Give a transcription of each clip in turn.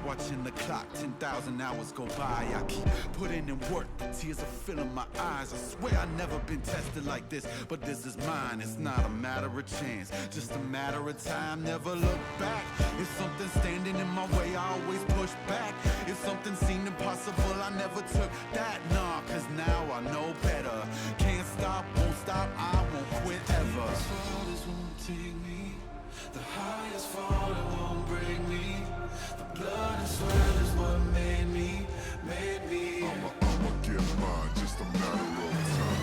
watching the clock, 10,000 hours go by. I keep putting in work, the tears are filling my eyes. I swear I've never been tested like this, but this is mine. It's not a matter of chance, just a matter of time. Never look back. If something standing in my way, I always push back. If something seemed impossible, I never took that. Nah, cause now I know better. Can't stop, won't stop, I won't quit ever. Take me, the highest fall, it won't break me. The blood and sweat is what made me. I'ma get mine, just a matter of time.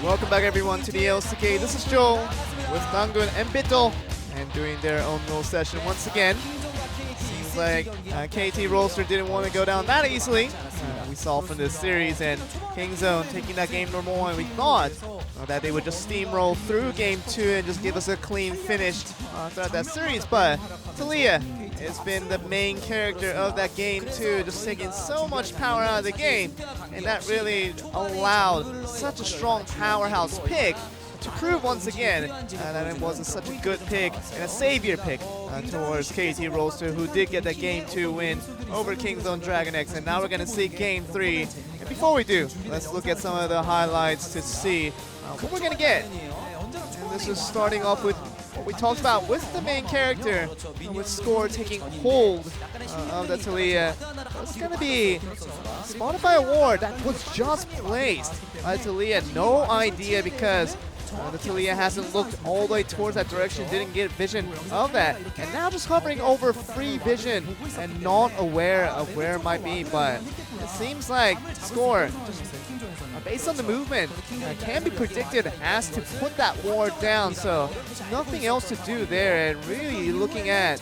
Welcome back everyone to the LCK. This is Joel with Nangun and Bittel, and doing their own little session once again. Seems like KT Rolster didn't want to go down that easily. We saw from this series, and Kingzone taking that game number 1. We thought that they would just steamroll through game 2 and just give us a clean finish throughout that series, but Taliyah has been the main character of that game too, just taking so much power out of the game, and that really allowed such a strong powerhouse pick to prove once again that it was such a good pick and a savior pick towards KT Rolster, who did get that game 2 win over Kingzone DragonX. And now we're going to see game 3. And before we do, let's look at some of the highlights to see what we're going to get. And this is starting off with what we talked about with the main character, with Score taking hold of the Taliyah. It's going to be spotted by a ward that was just placed by Taliyah. No idea, because the Taliyah hasn't looked all the way towards that direction, didn't get vision of that. And now just hovering over free vision and not aware of where it might be. But it seems like Score, just based on the movement, can be predicted has to put that ward down. So nothing else to do there, and really looking at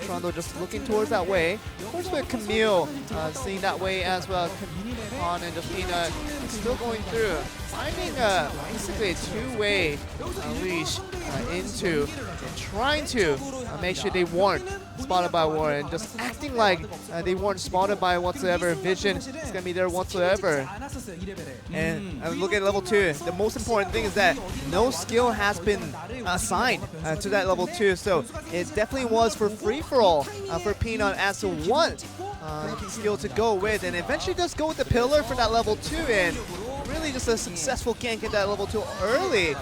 Trundle just looking towards that way. Of course with Camille seeing that way as well. Khan and just Peanut still going through, finding basically a two-way leash into and trying to make sure they weren't spotted by ward, and just acting like they weren't spotted by whatsoever. Vision is going to be there whatsoever. And look at level 2. The most important thing is that no skill has been assigned to that level 2, so it definitely was for free-for-all for Peanut as to what skill to go with, and eventually just go with the pillar for that level 2, and really just a successful gank at that level 2 early.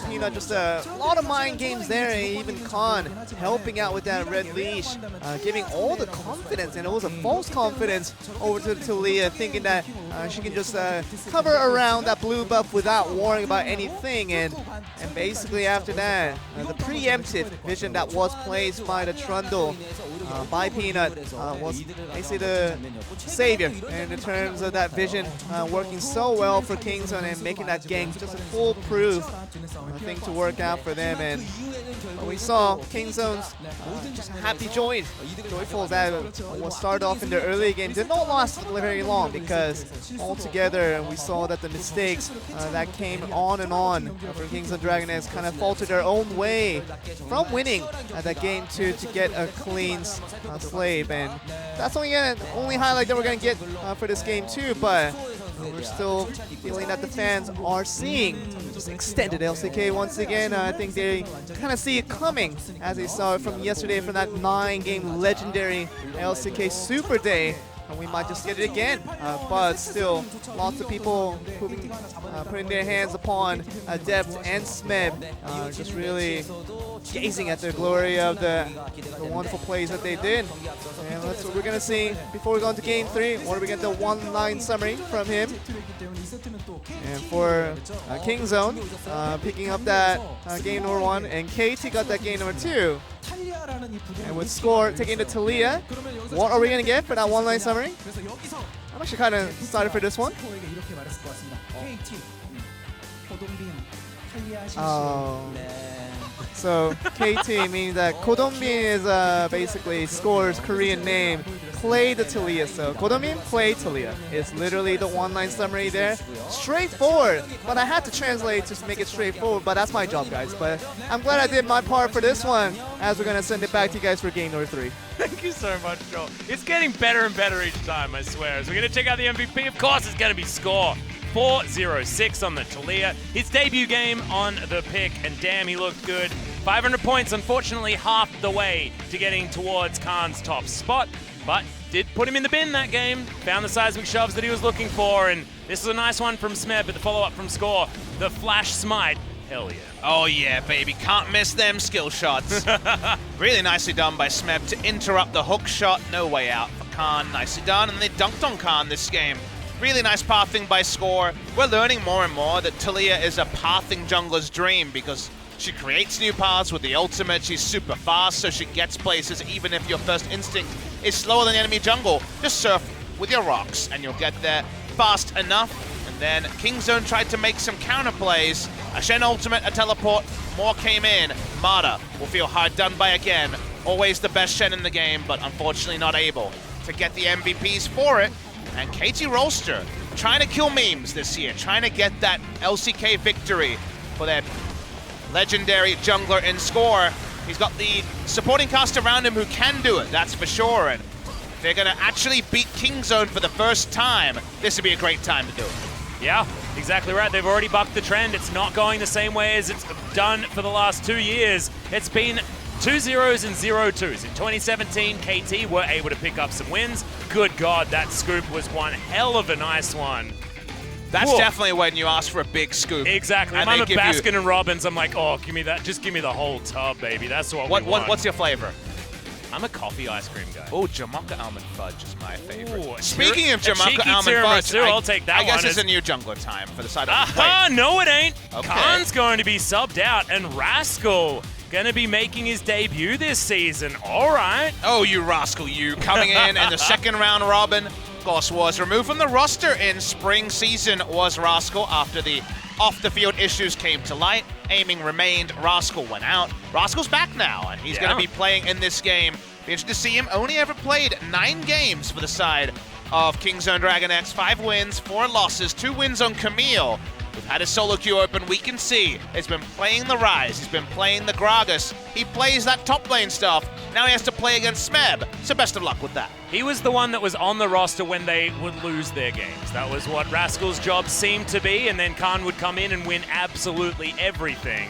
Peanut just a lot of mind games there, and even Khan helping out with that red leash, giving all the confidence, and it was a false confidence over to Taliyah, thinking that she can just cover around that blue buff without worrying about anything, and basically after that, the preemptive vision that was placed by the Trundle by Peanut was basically the savior in terms of that vision working so well for Kingzone and making that gank just a foolproof thing to work out for them. And we saw Kingzone's just happy joyful that was started off in the early game did not last very long, because altogether we saw that the mistakes that came on and on for Kingzone DragonX kind of faltered their own way from winning that game 2 to get a clean slave. And that's only highlight that we're going to get for this game 2, but we're still feeling that the fans are seeing just extended LCK once again. I think they kind of see it coming, as they saw it from yesterday from that 9-game legendary LCK Super Day. And we might just get it again, but still lots of people putting their hands upon Adept and Smeb, just really gazing at the glory of the wonderful plays that they did. And that's what we're going to see before we go into game 3. What do we get? The one-line summary from him. And for Kingzone, picking up that game number 1, and KT got that game number 2. And with Score taking the Taliyah, what are we going to get for that one-line summary? I'm actually kind of excited for this one. Oh. So KT means that Kodomin is basically Score's Korean name. Play the Talia. So Kodomin, play Talia. It's literally the one-line summary there. Straightforward. But I had to translate to make it straightforward. But that's my job, guys. But I'm glad I did my part for this one, as we're gonna send it back to you guys for game number 3. Thank you so much, Joel. It's getting better and better each time, I swear. So we're gonna check out the MVP. Of course, it's gonna be Score. 4-0-6 on the Talia. His debut game on the pick, and damn, he looked good. 500 points, unfortunately, half the way to getting towards Khan's top spot, but did put him in the bin that game. Found the seismic shoves that he was looking for, and this is a nice one from Smeb, but the follow-up from Score, the flash smite. Hell yeah. Oh yeah, baby. Can't miss them skill shots. Really nicely done by Smeb to interrupt the hook shot. No way out for Khan. Nicely done, and they dunked on Khan this game. Really nice pathing by Score. We're learning more and more that Talia is a pathing jungler's dream because she creates new paths with the ultimate. She's super fast, so she gets places even if your first instinct is slower than enemy jungle. Just surf with your rocks and you'll get there fast enough. And then Kingzone tried to make some counter plays. A Shen ultimate, a teleport, more came in. Mata will feel hard done by again. Always the best Shen in the game, but unfortunately not able to get the MVPs for it. And KT Rolster trying to kill memes this year, trying to get that LCK victory for their legendary jungler in Score. He's got the supporting cast around him who can do it, that's for sure. And if they're going to actually beat Kingzone for the first time, this would be a great time to do it. Yeah, exactly right. They've already bucked the trend. It's not going the same way as it's done for the last 2 years. It's been 2 0s and 0 2s. In 2017, KT were able to pick up some wins. Good God, that scoop was one hell of a nice one. That's Whoa. definitely when you ask for a big scoop. Exactly. If I'm a Baskin and Robbins, I'm like, oh, give me that. Just give me the whole tub, baby. That's what we want. What's your flavor? I'm a coffee ice cream guy. Oh, Jamaica almond fudge is my favorite. Ooh, Speaking of Jamaica almond fudge, I'll take that I guess one. it's a new jungler time for the side of the Aha! plate. No, it ain't. Okay. Khan's going to be subbed out, and Rascal going to be making his debut this season. All right. Oh, you rascal, you. Coming in the second round, Robin, of course, was removed from the roster in spring season, was Rascal after the off-the-field issues came to light. Aiming remained, Rascal went out. Rascal's back now, and he's going to be playing in this game. Be interested to see him. Only ever played 9 games for the side of Kingzone DragonX. 5 wins, 4 losses, 2 wins on Camille. We've had his solo queue open. We can see he's been playing the Ryze. He's been playing the Gragas. He plays that top lane stuff. Now he has to play against Smeb. So best of luck with that. He was the one that was on the roster when they would lose their games. That was what Rascal's job seemed to be, and then Khan would come in and win absolutely everything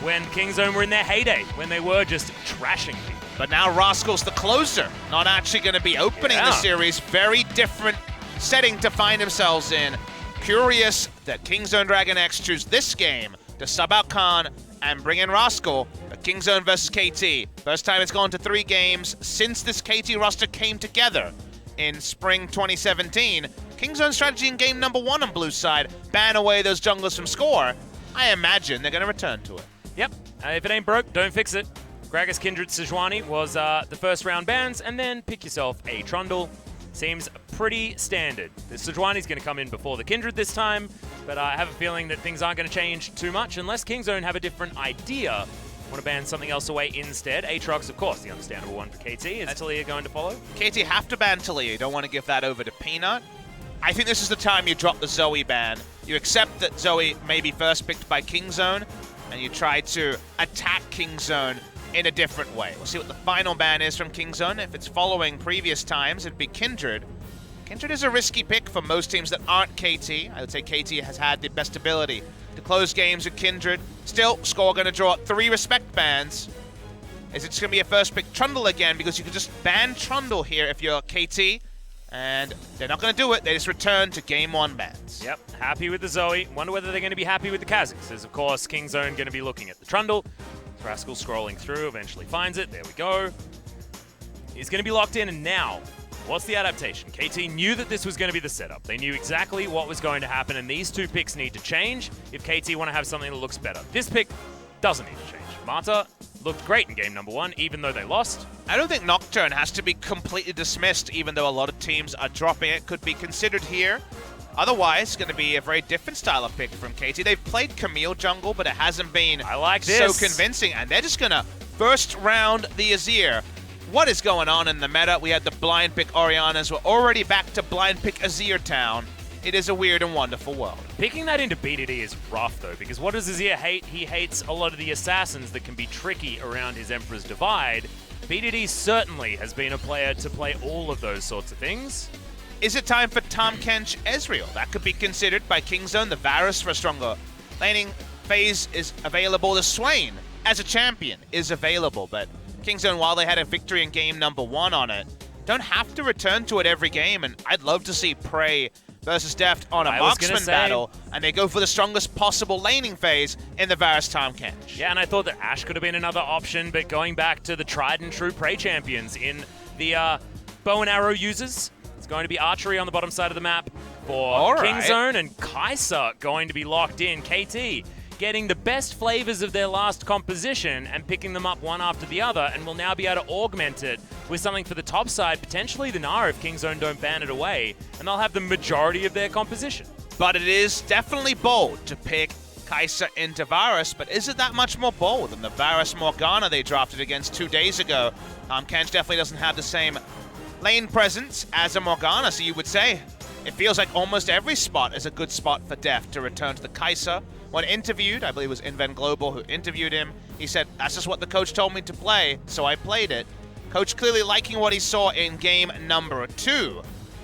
when Kingzone were in their heyday, when they were just trashing people. But now Rascal's the closer, not actually going to be opening the series. Very different setting to find themselves in. Curious that Kingzone DragonX choose this game to sub out Khan and bring in Rascal. But Kingzone versus KT. First time it's gone to 3 games since this KT roster came together in spring 2017. Kingzone's strategy in game number 1 on Blue's side, ban away those junglers from Score. I imagine they're going to return to it. Yep. If it ain't broke, don't fix it. Gragas, Kindred, Sejuani was the first round bans, and then pick yourself a Trundle. Seems pretty standard. The Sejuani's going to come in before the Kindred this time, but I have a feeling that things aren't going to change too much unless Kingzone have a different idea. Want to ban something else away instead. Aatrox, of course, the understandable one for KT. Is Talia going to follow? KT have to ban Talia. You don't want to give that over to Peanut. I think this is the time you drop the Zoe ban. You accept that Zoe may be first picked by Kingzone, and you try to attack Kingzone in a different way. We'll see what the final ban is from Kingzone. If it's following previous times, it'd be Kindred. Kindred is a risky pick for most teams that aren't KT. I would say KT has had the best ability to close games with Kindred. Still, Score going to draw 3 respect bans. Is it just going to be a first pick Trundle again? Because you can just ban Trundle here if you're KT. And they're not going to do it. They just return to game 1 bans. Yep, happy with the Zoe. Wonder whether they're going to be happy with the Kha'Zix. As of course, Kingzone going to be looking at the Trundle. Rascal scrolling through, eventually finds it. There we go. He's going to be locked in, and now, what's the adaptation? KT knew that this was going to be the setup. They knew exactly what was going to happen, and these 2 picks need to change if KT want to have something that looks better. This pick doesn't need to change. Mata looked great in game number 1, even though they lost. I don't think Nocturne has to be completely dismissed, even though a lot of teams are dropping it. Could be considered here. Otherwise, going to be a very different style of pick from KT. They've played Camille jungle, but it hasn't been I like so this. convincing. And they're just going to first round the Azir. What is going on in the meta? We had the blind pick Orianas. We're already back to blind pick Azir Town. It is a weird and wonderful world. Picking that into BDD is rough, though, because what does Azir hate? He hates a lot of the assassins that can be tricky around his Emperor's Divide. BDD certainly has been a player to play all of those sorts of things. Is it time for Tahm Kench Ezreal? That could be considered by Kingzone. The Varus for a stronger laning phase is available. The Swain as a champion is available, but Kingzone, while they had a victory in game number 1 on it, don't have to return to it every game, and I'd love to see Prey versus Deft on a marksman battle, and they go for the strongest possible laning phase in the Varus Tahm Kench. Yeah, and I thought that Ashe could have been another option, but going back to the tried and true Prey champions in the bow and arrow users, it's going to be archery on the bottom side of the map for Kingzone, and Kai'Sa going to be locked in. KT getting the best flavors of their last composition and picking them up one after the other, and will now be able to augment it with something for the top side, potentially the Nara if Kingzone don't ban it away, and they'll have the majority of their composition. But it is definitely bold to pick Kai'Sa into Varus, but is it that much more bold than the Varus Morgana they drafted against 2 days ago? Kench definitely doesn't have the same lane presence as a Morgana, so you would say it feels like almost every spot is a good spot for Deft to return to the Kai'Sa. When interviewed, I believe it was Inven Global who interviewed him, he said, that's just what the coach told me to play, so I played it. Coach clearly liking what he saw in game number 2,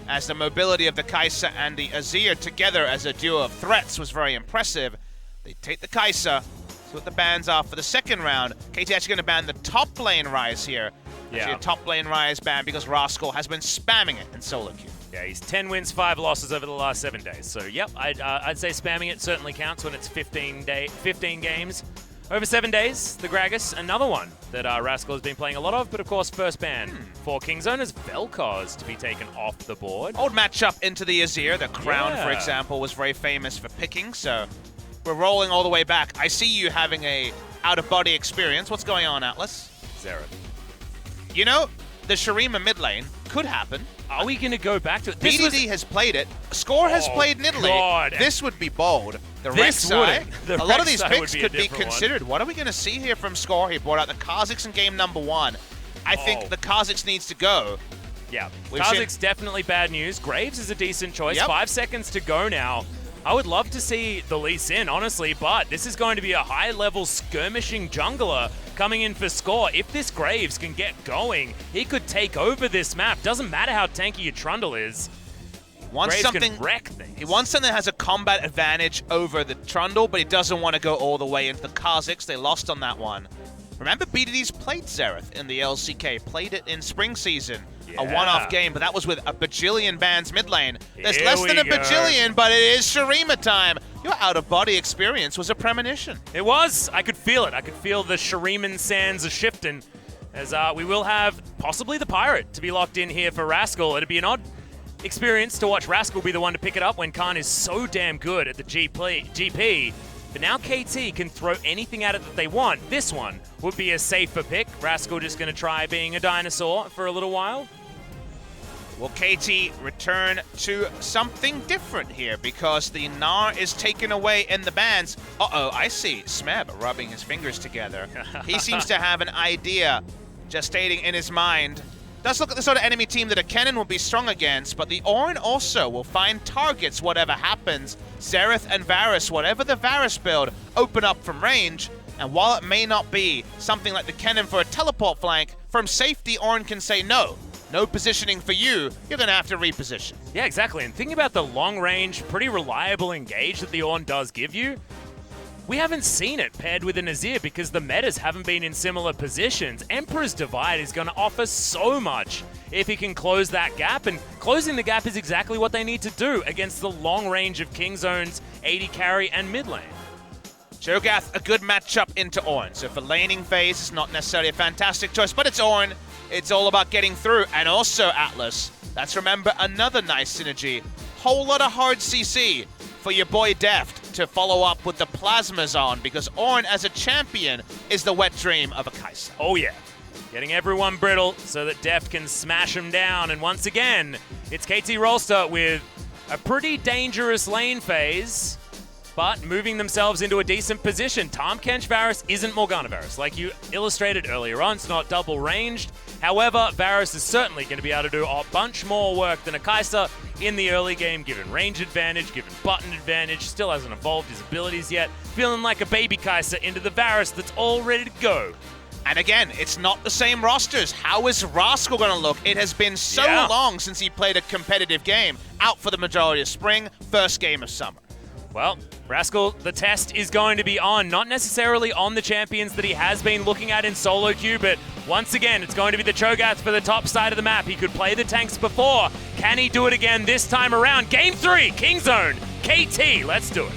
as the mobility of the Kai'Sa and the Azir together as a duo of threats was very impressive. They take the Kai'Sa, see what the bans are for the second round. KT actually going to ban the top lane Rise here. Yeah. Actually a top lane Rise ban because Rascal has been spamming it in solo queue. Yeah, he's 10 wins, 5 losses over the last 7 days. So, yep, I'd say spamming it certainly counts when it's 15 games. Over 7 days, the Gragas, another one that Rascal has been playing a lot of, but of course, first ban for Kingzone is FLICKR to be taken off the board. Old matchup into the Azir. The Crown, for example, was very famous for picking, so we're rolling all the way back. I see you having a out-of-body experience. What's going on, Atlas? Xerath. You know, the Shurima mid lane could happen. Are we going to go back to it? BDD has played it. Score has played Nidalee. God. This would be bold. The This Rek'Sai, wouldn't. a lot of these Rek'Sai picks would be a could be different one. considered. What are we going to see here from Score? He brought out the Kha'Zix in game number 1. I think the Kha'Zix needs to go. Yeah, We've Kha'Zix definitely bad news. Graves is a decent choice. Yep. 5 seconds to go now. I would love to see the Lee Sin, honestly, but this is going to be a high-level skirmishing jungler coming in for Score. If this Graves can get going, he could take over this map. Doesn't matter how tanky your Trundle is. Wants Graves something, can wreck things. he wants something that has a combat advantage over the Trundle, but he doesn't want to go all the way into the Kha'Zix. They lost on that one. Remember, BDD's played Xerath in the LCK, played it in spring season. A one-off game, but that was with a bajillion bans mid lane. There's less than a bajillion, but it is Shurima time. Your out-of-body experience was a premonition. It was. I could feel it. I could feel the Shuriman sands a shifting, as we will have possibly the Pirate to be locked in here for Rascal. It'd be an odd experience to watch Rascal be the one to pick it up when Khan is so damn good at the GP. But now KT can throw anything at it that they want. This one would be a safer pick. Rascal just going to try being a dinosaur for a little while. Will KT return to something different here because the Gnar is taken away in the bans? Uh-oh, I see Smeb rubbing his fingers together. He seems to have an idea gestating in his mind. Does look at the sort of enemy team that a Kennen will be strong against, but the Ornn also will find targets whatever happens. Xerath and Varus, whatever the Varus build, open up from range. And while it may not be something like the Kennen for a teleport flank, from safety, Ornn can say no. No positioning for you, you're going to have to reposition. Yeah, exactly. And thinking about the long-range, pretty reliable engage that the Ornn does give you, we haven't seen it paired with an Azir because the metas haven't been in similar positions. Emperor's Divide is going to offer so much if he can close that gap, and closing the gap is exactly what they need to do against the long range of Kingzone's AD carry and mid lane. Cho'Gath, a good matchup into Ornn. So for laning phase, it's not necessarily a fantastic choice, but it's Ornn. It's all about getting through. And also Atlas. Let's remember another nice synergy. Whole lot of hard CC for your boy Deft to follow up with the Plasmas on, because Ornn as a champion is the wet dream of a Kai'Sa. Oh yeah. Getting everyone brittle so that Deft can smash him down. And once again, it's KT Rolster with a pretty dangerous lane phase, but moving themselves into a decent position. Tahm Kench Varus isn't Morgana Varus. Like you illustrated earlier on, it's not double ranged. However, Varus is certainly going to be able to do a bunch more work than a Kai'Sa in the early game, given range advantage, given button advantage, still hasn't evolved his abilities yet. Feeling like a baby Kai'Sa into the Varus that's all ready to go. And again, it's not the same rosters. How is Rascal going to look? It has been so long since he played a competitive game. Out for the majority of spring, first game of summer. Well, Rascal, the test is going to be on, not necessarily on the champions that he has been looking at in solo queue, but once again, it's going to be the Cho'Gath for the top side of the map. He could play the tanks before. Can he do it again this time around? Game 3, Kingzone, KT, let's do it.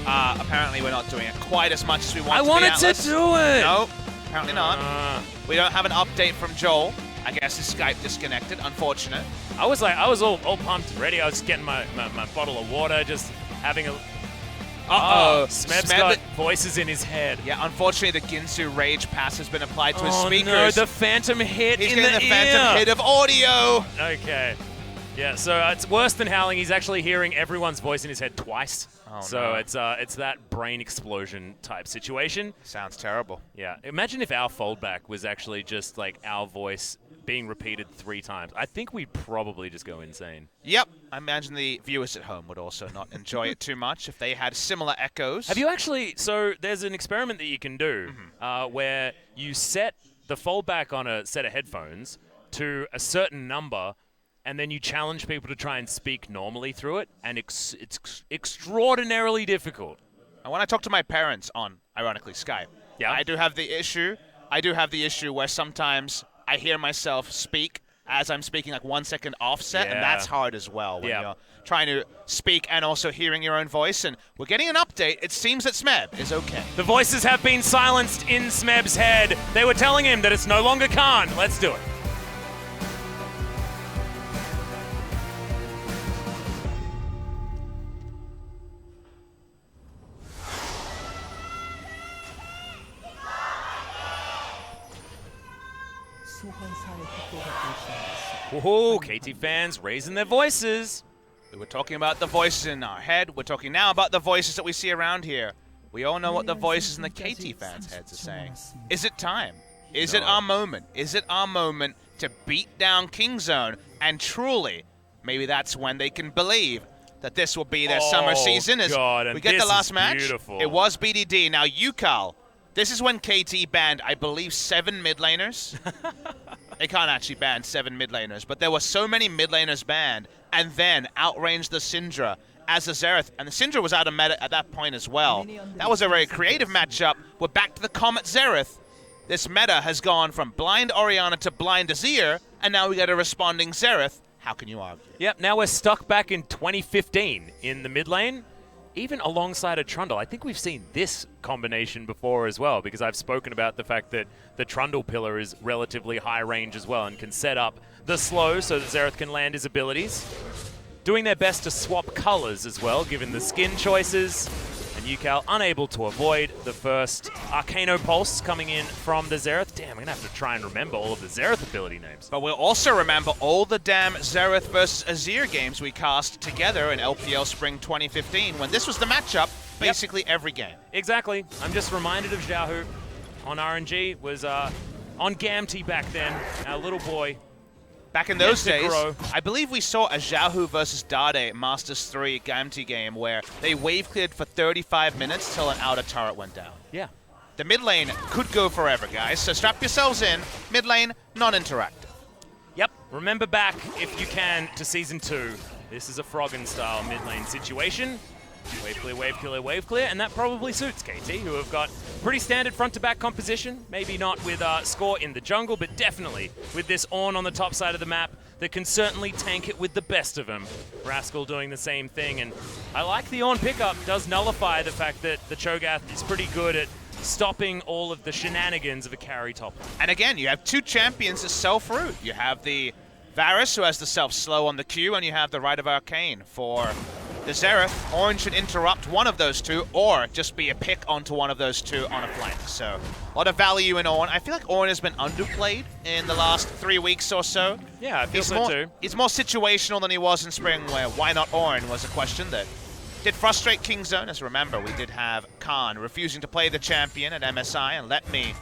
Apparently we're not doing it quite as much as we want I wanted to do it! No, apparently not. We don't have an update from Joel. I guess his Skype disconnected, unfortunate. I was all pumped and ready. I was getting my bottle of water, just having a... Uh-oh. Smeb's got voices in his head. Yeah, unfortunately the Ginsu Rage pass has been applied to his speakers. No, the phantom hit He's in the getting the ear. phantom hit of audio. Okay. Yeah, so it's worse than howling. He's actually hearing everyone's voice in his head twice. Oh, so no. it's that brain explosion type situation. Sounds terrible. Yeah. Imagine if our foldback was actually just like our voice being repeated 3 times. I think we'd probably just go insane. Yep. I imagine the viewers at home would also not enjoy it too much if they had similar echoes. Have you actually... So there's an experiment that you can do where you set the foldback on a set of headphones to a certain number, and then you challenge people to try and speak normally through it, and it's extraordinarily difficult. And when I talk to my parents on, ironically, Skype, I do have the issue where sometimes I hear myself speak as I'm speaking like 1 second offset, and that's hard as well when you're trying to speak and also hearing your own voice. And we're getting an update. It seems that Smeb is okay. The voices have been silenced in Smeb's head. They were telling him that it's no longer Khan. Let's do it. Whoa, KT fans raising their voices. We were talking about the voices in our head. We're talking now about the voices that we see around here. We all know what the voices in the KT fans' heads are saying. Is it time? Is it our moment? Is it our moment to beat down Kingzone? And truly, maybe that's when they can believe that this will be their summer season. As we get the last match. Beautiful. It was BDD. Now, Yukal, this is when KT banned, I believe, 7 mid laners. They can't actually ban 7 mid laners, but there were so many mid laners banned, and then outranged the Syndra as a Xerath, and the Syndra was out of meta at that point as well. That was a very creative matchup. We're back to the Comet Xerath. This meta has gone from blind Orianna to blind Azir, and now we get a responding Xerath. How can you argue? Yep, now we're stuck back in 2015 in the mid lane, even alongside a Trundle. I think we've seen this combination before as well, because I've spoken about the fact that the Trundle pillar is relatively high range as well and can set up the slow so that Xerath can land his abilities. Doing their best to swap colors as well, given the skin choices. And Yukal unable to avoid the first Arcano Pulse coming in from the Xerath. Damn, I'm going to have to try and remember all of the Xerath ability names. But we'll also remember all the damn Xerath versus Azir games we cast together in LPL Spring 2015, when this was the matchup basically every game. Exactly. I'm just reminded of Xiaohu on RNG, was on Gamty back then, our little boy. Back in those days, I believe we saw a Xiaohu versus Dade Masters 3 Gamty game where they wave cleared for 35 minutes till an outer turret went down. Yeah. The mid lane could go forever, guys, so strap yourselves in. Mid lane, non-interactive. Yep. Remember back, if you can, to Season 2. This is a Froggen-style mid lane situation. Wave clear, wave clear, wave clear, and that probably suits KT, who have got pretty standard front-to-back composition. Maybe not with Score in the jungle, but definitely with this Ornn on the top side of the map that can certainly tank it with the best of them. Rascal doing the same thing, and I like the Ornn pickup. Does nullify the fact that the Cho'Gath is pretty good at stopping all of the shenanigans of a carry top lane. And again, you have 2 champions that self-root. You have the Varus, who has the self-slow on the Q, and you have the Rite of Arcane for the Xerath, Orange should interrupt one of those two, or just be a pick onto one of those two on a flank. So, a lot of value in Ornn. I feel like Ornn has been underplayed in the last 3 weeks or so. Yeah, I feel so too. He's more situational than he was in spring, where why not Ornn was a question that did frustrate Kingzone. As remember, we did have Khan refusing to play the champion at MSI, and Let Me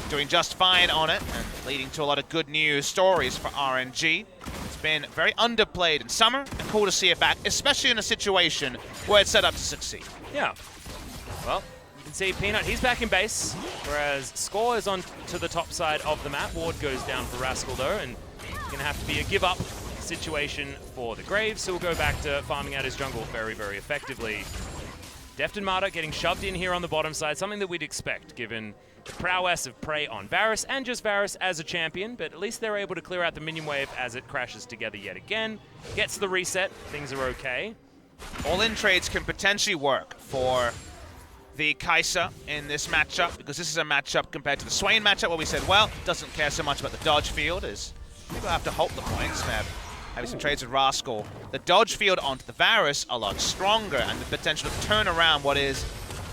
doing just fine on it, and leading to a lot of good news stories for RNG. It's been very underplayed in summer, and cool to see it back, especially in a situation where it's set up to succeed. Yeah. Well, you can see Peanut, he's back in base, whereas Score is on to the top side of the map. Ward goes down for Rascal though, and it's going to have to be a give-up situation for the Graves, who will go back to farming out his jungle very, very effectively. Deft and Marta getting shoved in here on the bottom side, something that we'd expect given the prowess of Prey on Varus, and just Varus as a champion, but at least they're able to clear out the minion wave as it crashes together yet again. Gets the reset, things are okay. All-in trades can potentially work for the Kai'Sa in this matchup, because this is a matchup compared to the Swain matchup where we said, well, doesn't care so much about the dodge field, as people have to halt the points. Having some trades with Rascal. The dodge field onto the Varus a lot stronger, and the potential to turn around what is,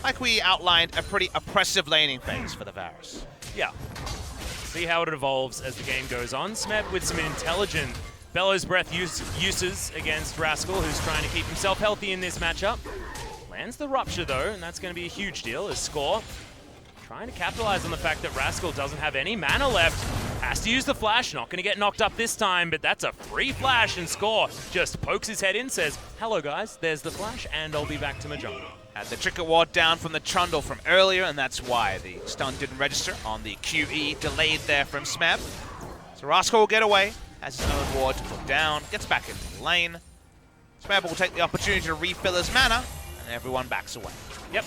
like we outlined, a pretty oppressive laning phase for the Varus. Yeah. See how it evolves as the game goes on. Smeb with some intelligent Bellows Breath uses against Rascal, who's trying to keep himself healthy in this matchup. Lands the Rupture though, and that's going to be a huge deal as Score trying to capitalize on the fact that Rascal doesn't have any mana left. Has to use the flash, not going to get knocked up this time, but that's a free flash, and Score just pokes his head in, says, hello guys, there's the flash, and I'll be back to my jungle. Had the Tricket Ward down from the Trundle from earlier, and that's why the stun didn't register on the QE delayed there from Smeb. So Rascal will get away, has his own ward to put down, gets back into the lane. Smeb will take the opportunity to refill his mana, and everyone backs away. Yep.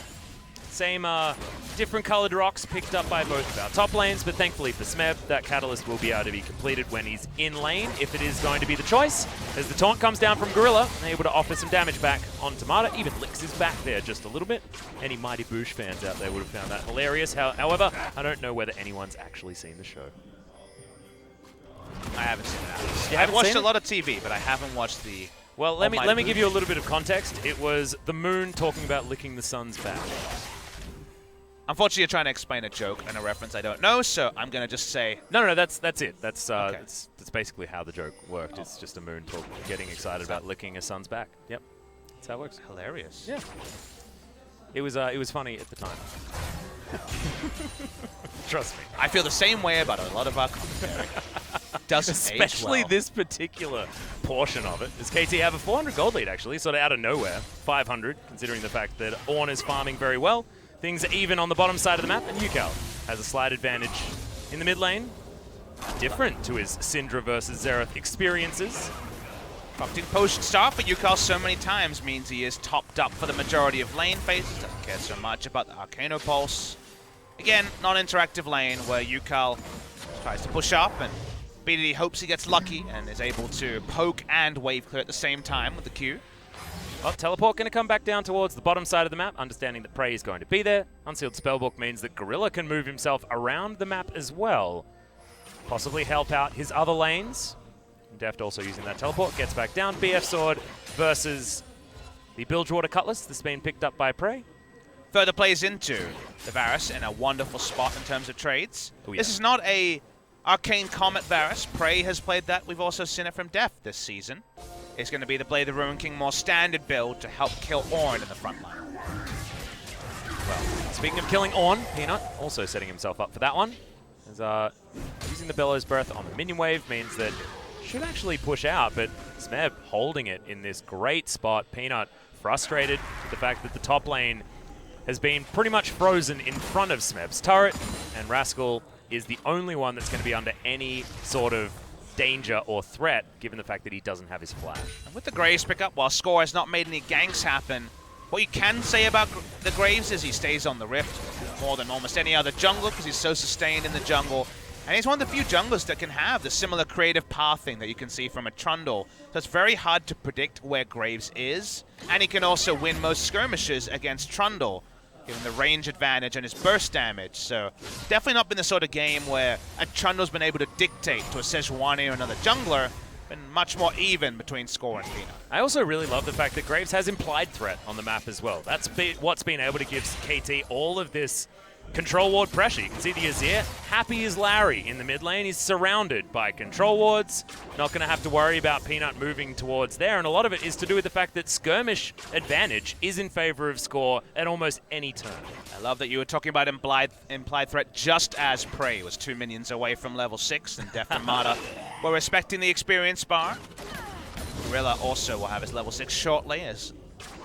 Same different colored rocks picked up by both of our top lanes, but thankfully for Smeb, that catalyst will be able to be completed when he's in lane, if it is going to be the choice. As the taunt comes down from Gorilla, able to offer some damage back on Tomato, even licks his back there just a little bit. Any Mighty Boosh fans out there would have found that hilarious. However, I don't know whether anyone's actually seen the show. I haven't seen that. You I've haven't watched seen a lot of TV, but I haven't watched the... Well, let me give you a little bit of context. It was the moon talking about licking the sun's back. Unfortunately, you're trying to explain a joke and a reference I don't know, so I'm going to just say... No, that's it. That's Okay. that's basically how the joke worked. It's just a moon getting excited about licking a sun's back. Yep, that's how it works. Hilarious. Yeah. It was funny at the time. Trust me. I feel the same way about a lot of our commentary. Doesn't Especially age well. this particular portion of it. As KT have a 400 gold lead, actually, sort of out of nowhere. 500, considering the fact that Ornn is farming very well. Things are even on the bottom side of the map, and Yukal has a slight advantage in the mid lane. Different to his Syndra versus Xerath experiences. Prompting potion start for Yukal so many times means he is topped up for the majority of lane phases. Doesn't care so much about the Arcano Pulse. Again, non-interactive lane where Yukal tries to push up, and BDD hopes he gets lucky and is able to poke and wave clear at the same time with the Q. Well, Teleport going to come back down towards the bottom side of the map, understanding that Prey is going to be there. Unsealed Spellbook means that Gorilla can move himself around the map as well. Possibly help out his other lanes. Deft also using that Teleport, gets back down. BF Sword versus the Bilgewater Cutlass. This has been picked up by Prey. Further plays into the Varus in a wonderful spot in terms of trades. Oh, yeah. This is not a Arcane Comet Varus. Prey has played that. We've also seen it from Deft this season. It's going to be the Blade of the Ruin King more standard build to help kill Ornn in the front line. Well, speaking of killing Ornn, Peanut also setting himself up for that one. As, using the Bellows Breath on the minion wave means that should actually push out, but Smeb holding it in this great spot. Peanut frustrated with the fact that the top lane has been pretty much frozen in front of Smeb's turret, and Rascal is the only one that's going to be under any sort of danger or threat, given the fact that he doesn't have his flash. And with the Graves pickup, while Score has not made any ganks happen, what you can say about the Graves is he stays on the Rift more than almost any other jungler because he's so sustained in the jungle. And he's one of the few junglers that can have the similar creative pathing that you can see from a Trundle. So it's very hard to predict where Graves is. And he can also win most skirmishes against Trundle, given the range advantage and his burst damage. So definitely not been the sort of game where a Trundle's been able to dictate to a Sejuani or another jungler been much more even between Score and Peanut. I also really love the fact that Graves has implied threat on the map as well. That's what's been able to give KT all of this control ward pressure. You can see the Azir, happy as Larry in the mid lane. He's surrounded by control wards. Not going to have to worry about Peanut moving towards there. And a lot of it is to do with the fact that skirmish advantage is in favor of Score at almost any turn. I love that you were talking about implied threat just as Prey was 2 minions away from level 6 and Deft and Mata were respecting the experience bar. Gorilla also will have his level 6 shortly as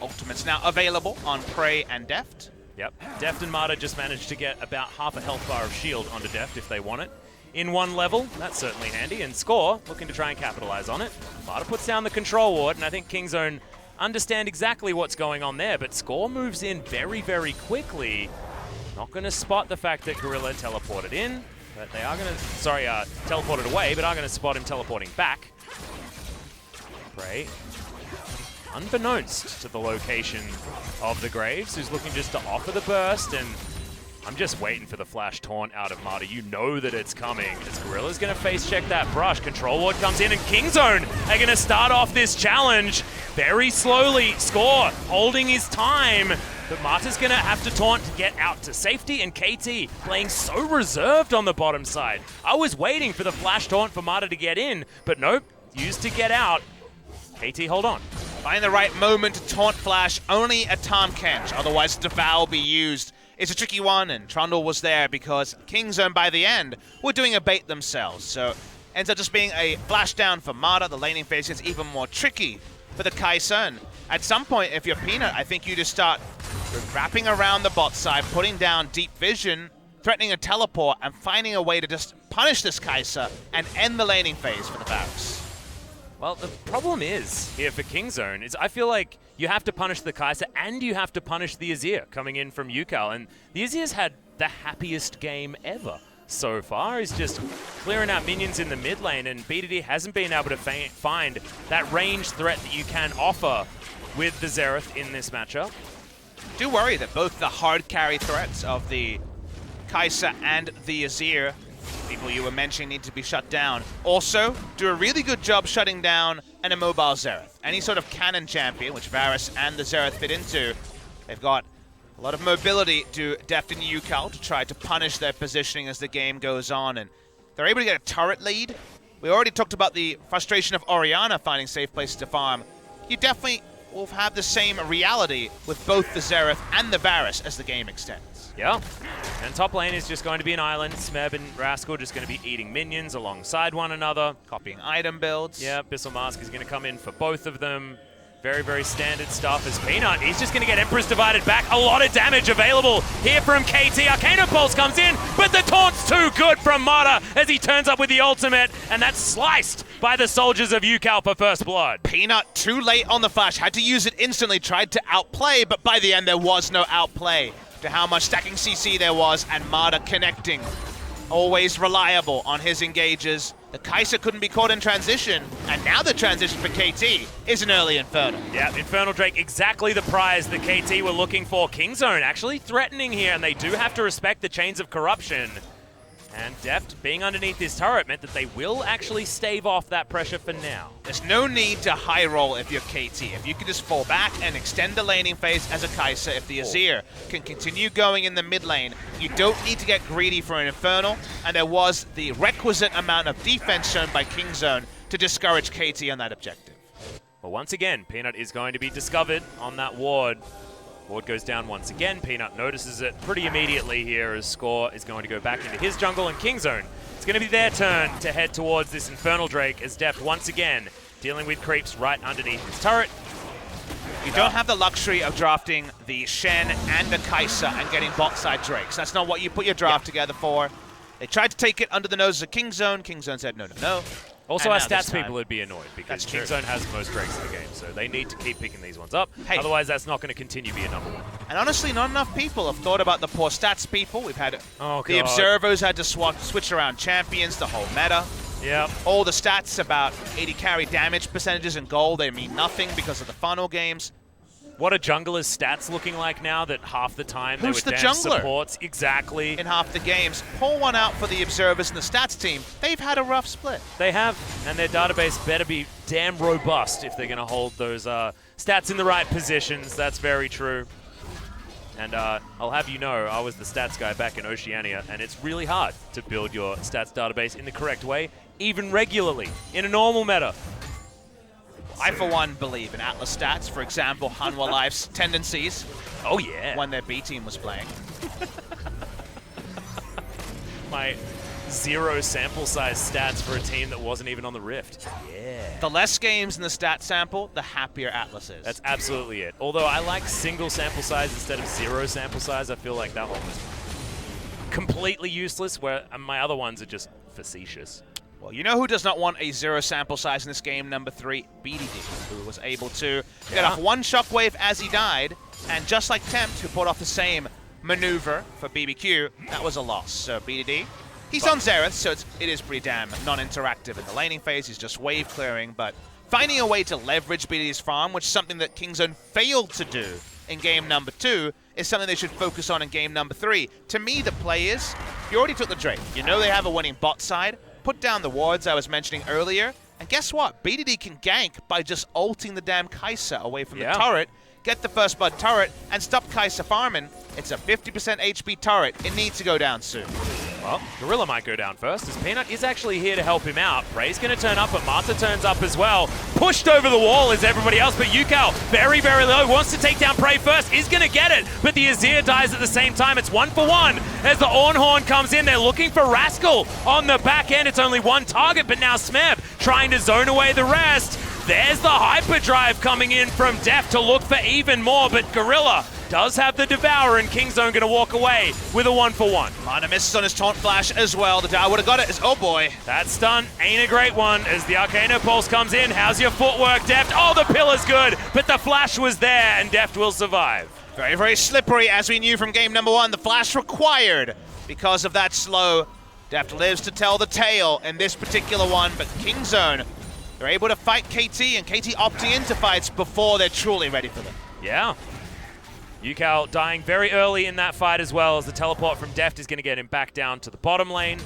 ultimates now available on Prey and Deft. Yep, Deft and Mata just managed to get about half a health bar of shield onto Deft if they want it. In one level, that's certainly handy, and Score looking to try and capitalize on it. Mata puts down the control ward, and I think Kingzone understand exactly what's going on there, but Score moves in very, very quickly. Not going to spot the fact that Gorilla teleported in, but they are going to, teleported away, but are going to spot him teleporting back. Prey, unbeknownst to the location of the Graves, who's looking just to offer the burst, and I'm just waiting for the flash taunt out of Mata. You know that it's coming, as Gorilla's going to face check that brush. Control ward comes in, and Kingzone are going to start off this challenge very slowly. Score holding his time, but Mata's going to have to taunt to get out to safety, and KT playing so reserved on the bottom side. I was waiting for the flash taunt for Mata to get in, but nope, used to get out. KT, hold on. Find the right moment to taunt flash, only a Tahm Kench, otherwise Devour will be used. It's a tricky one, and Trundle was there because Kingzone by the end were doing a bait themselves. So ends up just being a flash down for Mata. The laning phase gets even more tricky for the Kai'Sa. And at some point, if you're Peanut, I think you just start wrapping around the bot side, putting down deep vision, threatening a teleport, and finding a way to just punish this Kai'Sa and end the laning phase for the Varus. Well, the problem is here for Kingzone is I feel like you have to punish the Kai'Sa and you have to punish the Azir coming in from UCAL. And the Azir's had the happiest game ever so far. He's just clearing out minions in the mid lane, and BDD hasn't been able to find that range threat that you can offer with the Xerath in this matchup. Do worry that both the hard carry threats of the Kai'Sa and the Azir, people you were mentioning, need to be shut down. Also, do a really good job shutting down an immobile Xerath. Any sort of cannon champion, which Varus and the Xerath fit into, they've got a lot of mobility to Deft and UCAL to try to punish their positioning as the game goes on, and they're able to get a turret lead. We already talked about the frustration of Orianna finding safe places to farm. You definitely will have the same reality with both the Xerath and the Varus as the game extends. Yeah, and top lane is just going to be an island. Smeb and Rascal just going to be eating minions alongside one another. Copying item builds. Yeah, Abyssal Mask is going to come in for both of them. Very, very standard stuff as Peanut. He's just going to get Empress Divided back. A lot of damage available here from KT. Arcana Pulse comes in, but the taunt's too good from Mata as he turns up with the ultimate, and that's sliced by the soldiers of UCAL for first blood. Peanut too late on the flash, had to use it instantly, tried to outplay, but by the end there was no outplay to how much stacking CC there was, and Mata connecting. Always reliable on his engages. The Kai'Sa couldn't be caught in transition, and now the transition for KT is an early Infernal. Yeah, Infernal Drake, exactly the prize that KT were looking for. Kingzone actually threatening here, and they do have to respect the chains of corruption. And Deft being underneath this turret meant that they will actually stave off that pressure for now. There's no need to high roll if you're KT. If you can just fall back and extend the laning phase as a Kai'Sa, if the Azir can continue going in the mid lane, you don't need to get greedy for an Infernal, and there was the requisite amount of defense shown by Kingzone to discourage KT on that objective. Well, once again, Peanut is going to be discovered on that ward. Ward goes down once again. Peanut notices it pretty immediately here as Score is going to go back into his jungle, and Kingzone, it's going to be their turn to head towards this Infernal Drake as Deft once again dealing with creeps right underneath his turret. You don't have the luxury of drafting the Shen and the Kai'Sa and getting bot side Drakes. That's not what you put your draft together for. They tried to take it under the nose of Kingzone. Kingzone said no, no, no. Also, our stats people would be annoyed because Kingzone has the most Drakes in the game, so they need to keep picking these ones up. Hey. Otherwise, that's not going to continue to be a number one. And honestly, not enough people have thought about the poor stats people. We've had the Observers had to switch around champions, the whole meta. Yep. All the stats about 80 carry damage percentages in gold, they mean nothing because of the funnel games. What are jungler's stats looking like now that half the time Who's they the were damn jungler? supports? Exactly. In half the games. Pour one out for the observers and the stats team. They've had a rough split. They have, and their database better be damn robust if they're going to hold those stats in the right positions. That's very true. And I'll have you know, I was the stats guy back in Oceania, and it's really hard to build your stats database in the correct way, even regularly, in a normal meta. I, for one, believe in Atlas stats. For example, Hanwha Life's tendencies. Oh, yeah. When their B team was playing. My 0 sample size stats for a team that wasn't even on the Rift. Yeah. The less games in the stat sample, the happier Atlas is. That's absolutely it. Although I like single sample size instead of 0 sample size, I feel like that one was completely useless, where my other ones are just facetious. Well, you know who does not want a 0 sample size in this game? Number 3, BDD, who was able to get off one shockwave as he died, and just like Tempt, who pulled off the same maneuver for BBQ, that was a loss. So BDD, he's on Xerath, so it is pretty damn non-interactive in the laning phase. He's just wave clearing, but finding a way to leverage BDD's farm, which is something that Kingzone failed to do in game number 2, is something they should focus on in game number 3. To me, the play is, you already took the Drake. You know they have a winning bot side. Put down the wards I was mentioning earlier, and guess what? BDD can gank by just ulting the damn Kai'Sa away from the turret, get the first blood turret, and stop Kai'Sa farming. It's a 50% HP turret. It needs to go down soon. Well, Gorilla might go down first, as Peanut is actually here to help him out. Prey's going to turn up, but Marta turns up as well. Pushed over the wall is everybody else, but Yukao, very, very low, wants to take down Prey first, is going to get it, but the Azir dies at the same time. It's 1 for 1 as the Ornhorn comes in. They're looking for Rascal on the back end. It's only one target, but now Smeb trying to zone away the rest. There's the hyperdrive coming in from Deft to look for even more, but Gorilla does have the Devour, and Kingzone going to walk away with a 1 for 1. Mana misses on his taunt flash as well. The Devour would have got it. Oh boy. That stun ain't a great one as the Arcano Pulse comes in. How's your footwork, Deft? Oh, the pillar's good, but the flash was there, and Deft will survive. Very, very slippery, as we knew from game number 1. The flash required because of that slow. Deft lives to tell the tale in this particular one, but Kingzone, they're able to fight KT, and KT opting into fights before they're truly ready for them. Yeah. Yukao dying very early in that fight as well, as the teleport from Deft is going to get him back down to the bottom lane.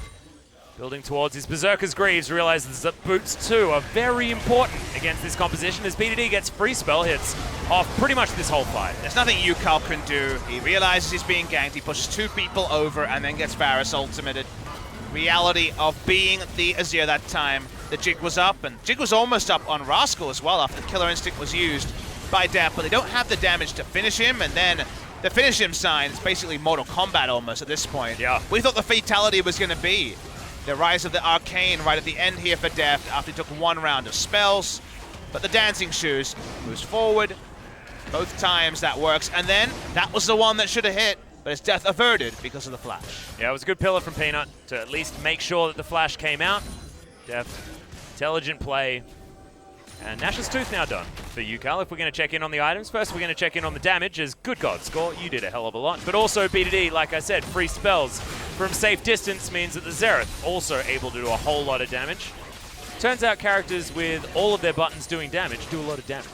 Building towards his Berserker's Greaves, realizes that boots too are very important against this composition, as BDD gets free spell hits off pretty much this whole fight. There's nothing Yukao can do. He realizes he's being ganked, he pushes 2 people over, and then gets Varus ultimated. Reality of being the Azir that time. The Jig was up, and Jig was almost up on Rascal as well after Killer Instinct was used by Deft, but they don't have the damage to finish him, and then the finish him sign is basically Mortal Kombat almost at this point. Yeah. We thought the fatality was going to be the rise of the Arcane right at the end here for Deft after he took 1 round of spells, but the Dancing Shoes moves forward. Both times that works, and then that was the one that should have hit, but it's death averted because of the flash. Yeah, it was a good pillar from Peanut to at least make sure that the flash came out. Deft, intelligent play. And Nash's Tooth now done for Yukao. If we're going to check in on the items, first we're going to check in on the damage, as good God, Score, you did a hell of a lot. But also BDD, like I said, free spells from safe distance means that the Xerath also able to do a whole lot of damage. Turns out characters with all of their buttons doing damage do a lot of damage.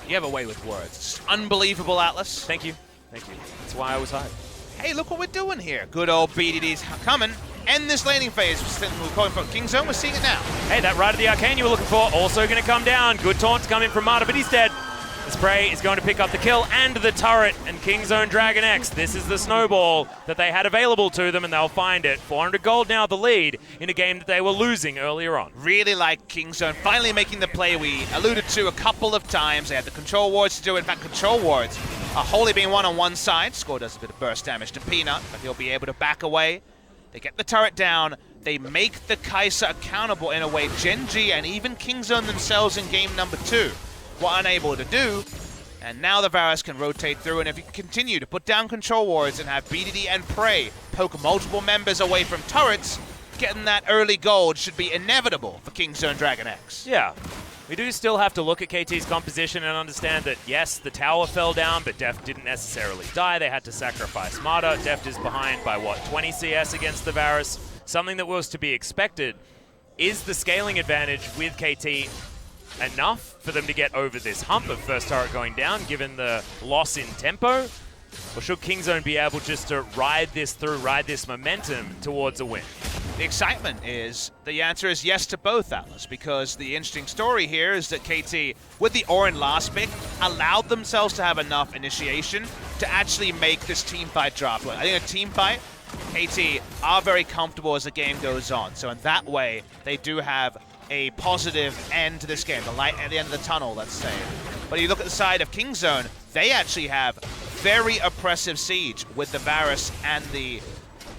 You have a way with words. It's unbelievable, Atlas. Thank you. Thank you. That's why I was hired. Hey, look what we're doing here. Good old BDD's coming. End this laning phase. We're calling for Kingzone. We're seeing it now. Hey, that Rite of the Arcane you were looking for also going to come down. Good taunt to come in from Marta, but he's dead. The Spray is going to pick up the kill and the turret, and Kingzone DragonX. This is the snowball that they had available to them, and they'll find it. 400 gold now, the lead in a game that they were losing earlier on. Really like Kingzone finally making the play we alluded to a couple of times. They had the control wards to do it. In fact, control wards are wholly being won on one side. Score does a bit of burst damage to Peanut, but he'll be able to back away. They get the turret down. They make the Kai'Sa accountable in a way Gen G and even Kingzone themselves in game number 2 were unable to do. And now the Varus can rotate through, and if you can continue to put down control wards and have BDD and Prey poke multiple members away from turrets, getting that early gold should be inevitable for Kingzone DragonX. Yeah. We do still have to look at KT's composition and understand that, yes, the tower fell down, but Deft didn't necessarily die. They had to sacrifice Marta. Deft is behind by, what, 20 CS against the Varus? Something that was to be expected. Is the scaling advantage with KT enough for them to get over this hump of first turret going down, given the loss in tempo? Or should Kingzone be able just to ride this through, ride this momentum towards a win? The excitement is, the answer is yes to both, Atlas, because the interesting story here is that KT, with the Orin last pick, allowed themselves to have enough initiation to actually make this team fight draft. I think a team fight, KT are very comfortable as the game goes on. So in that way, they do have a positive end to this game, the light at the end of the tunnel, let's say. But you look at the side of Kingzone, they actually have very oppressive siege with the Varus and the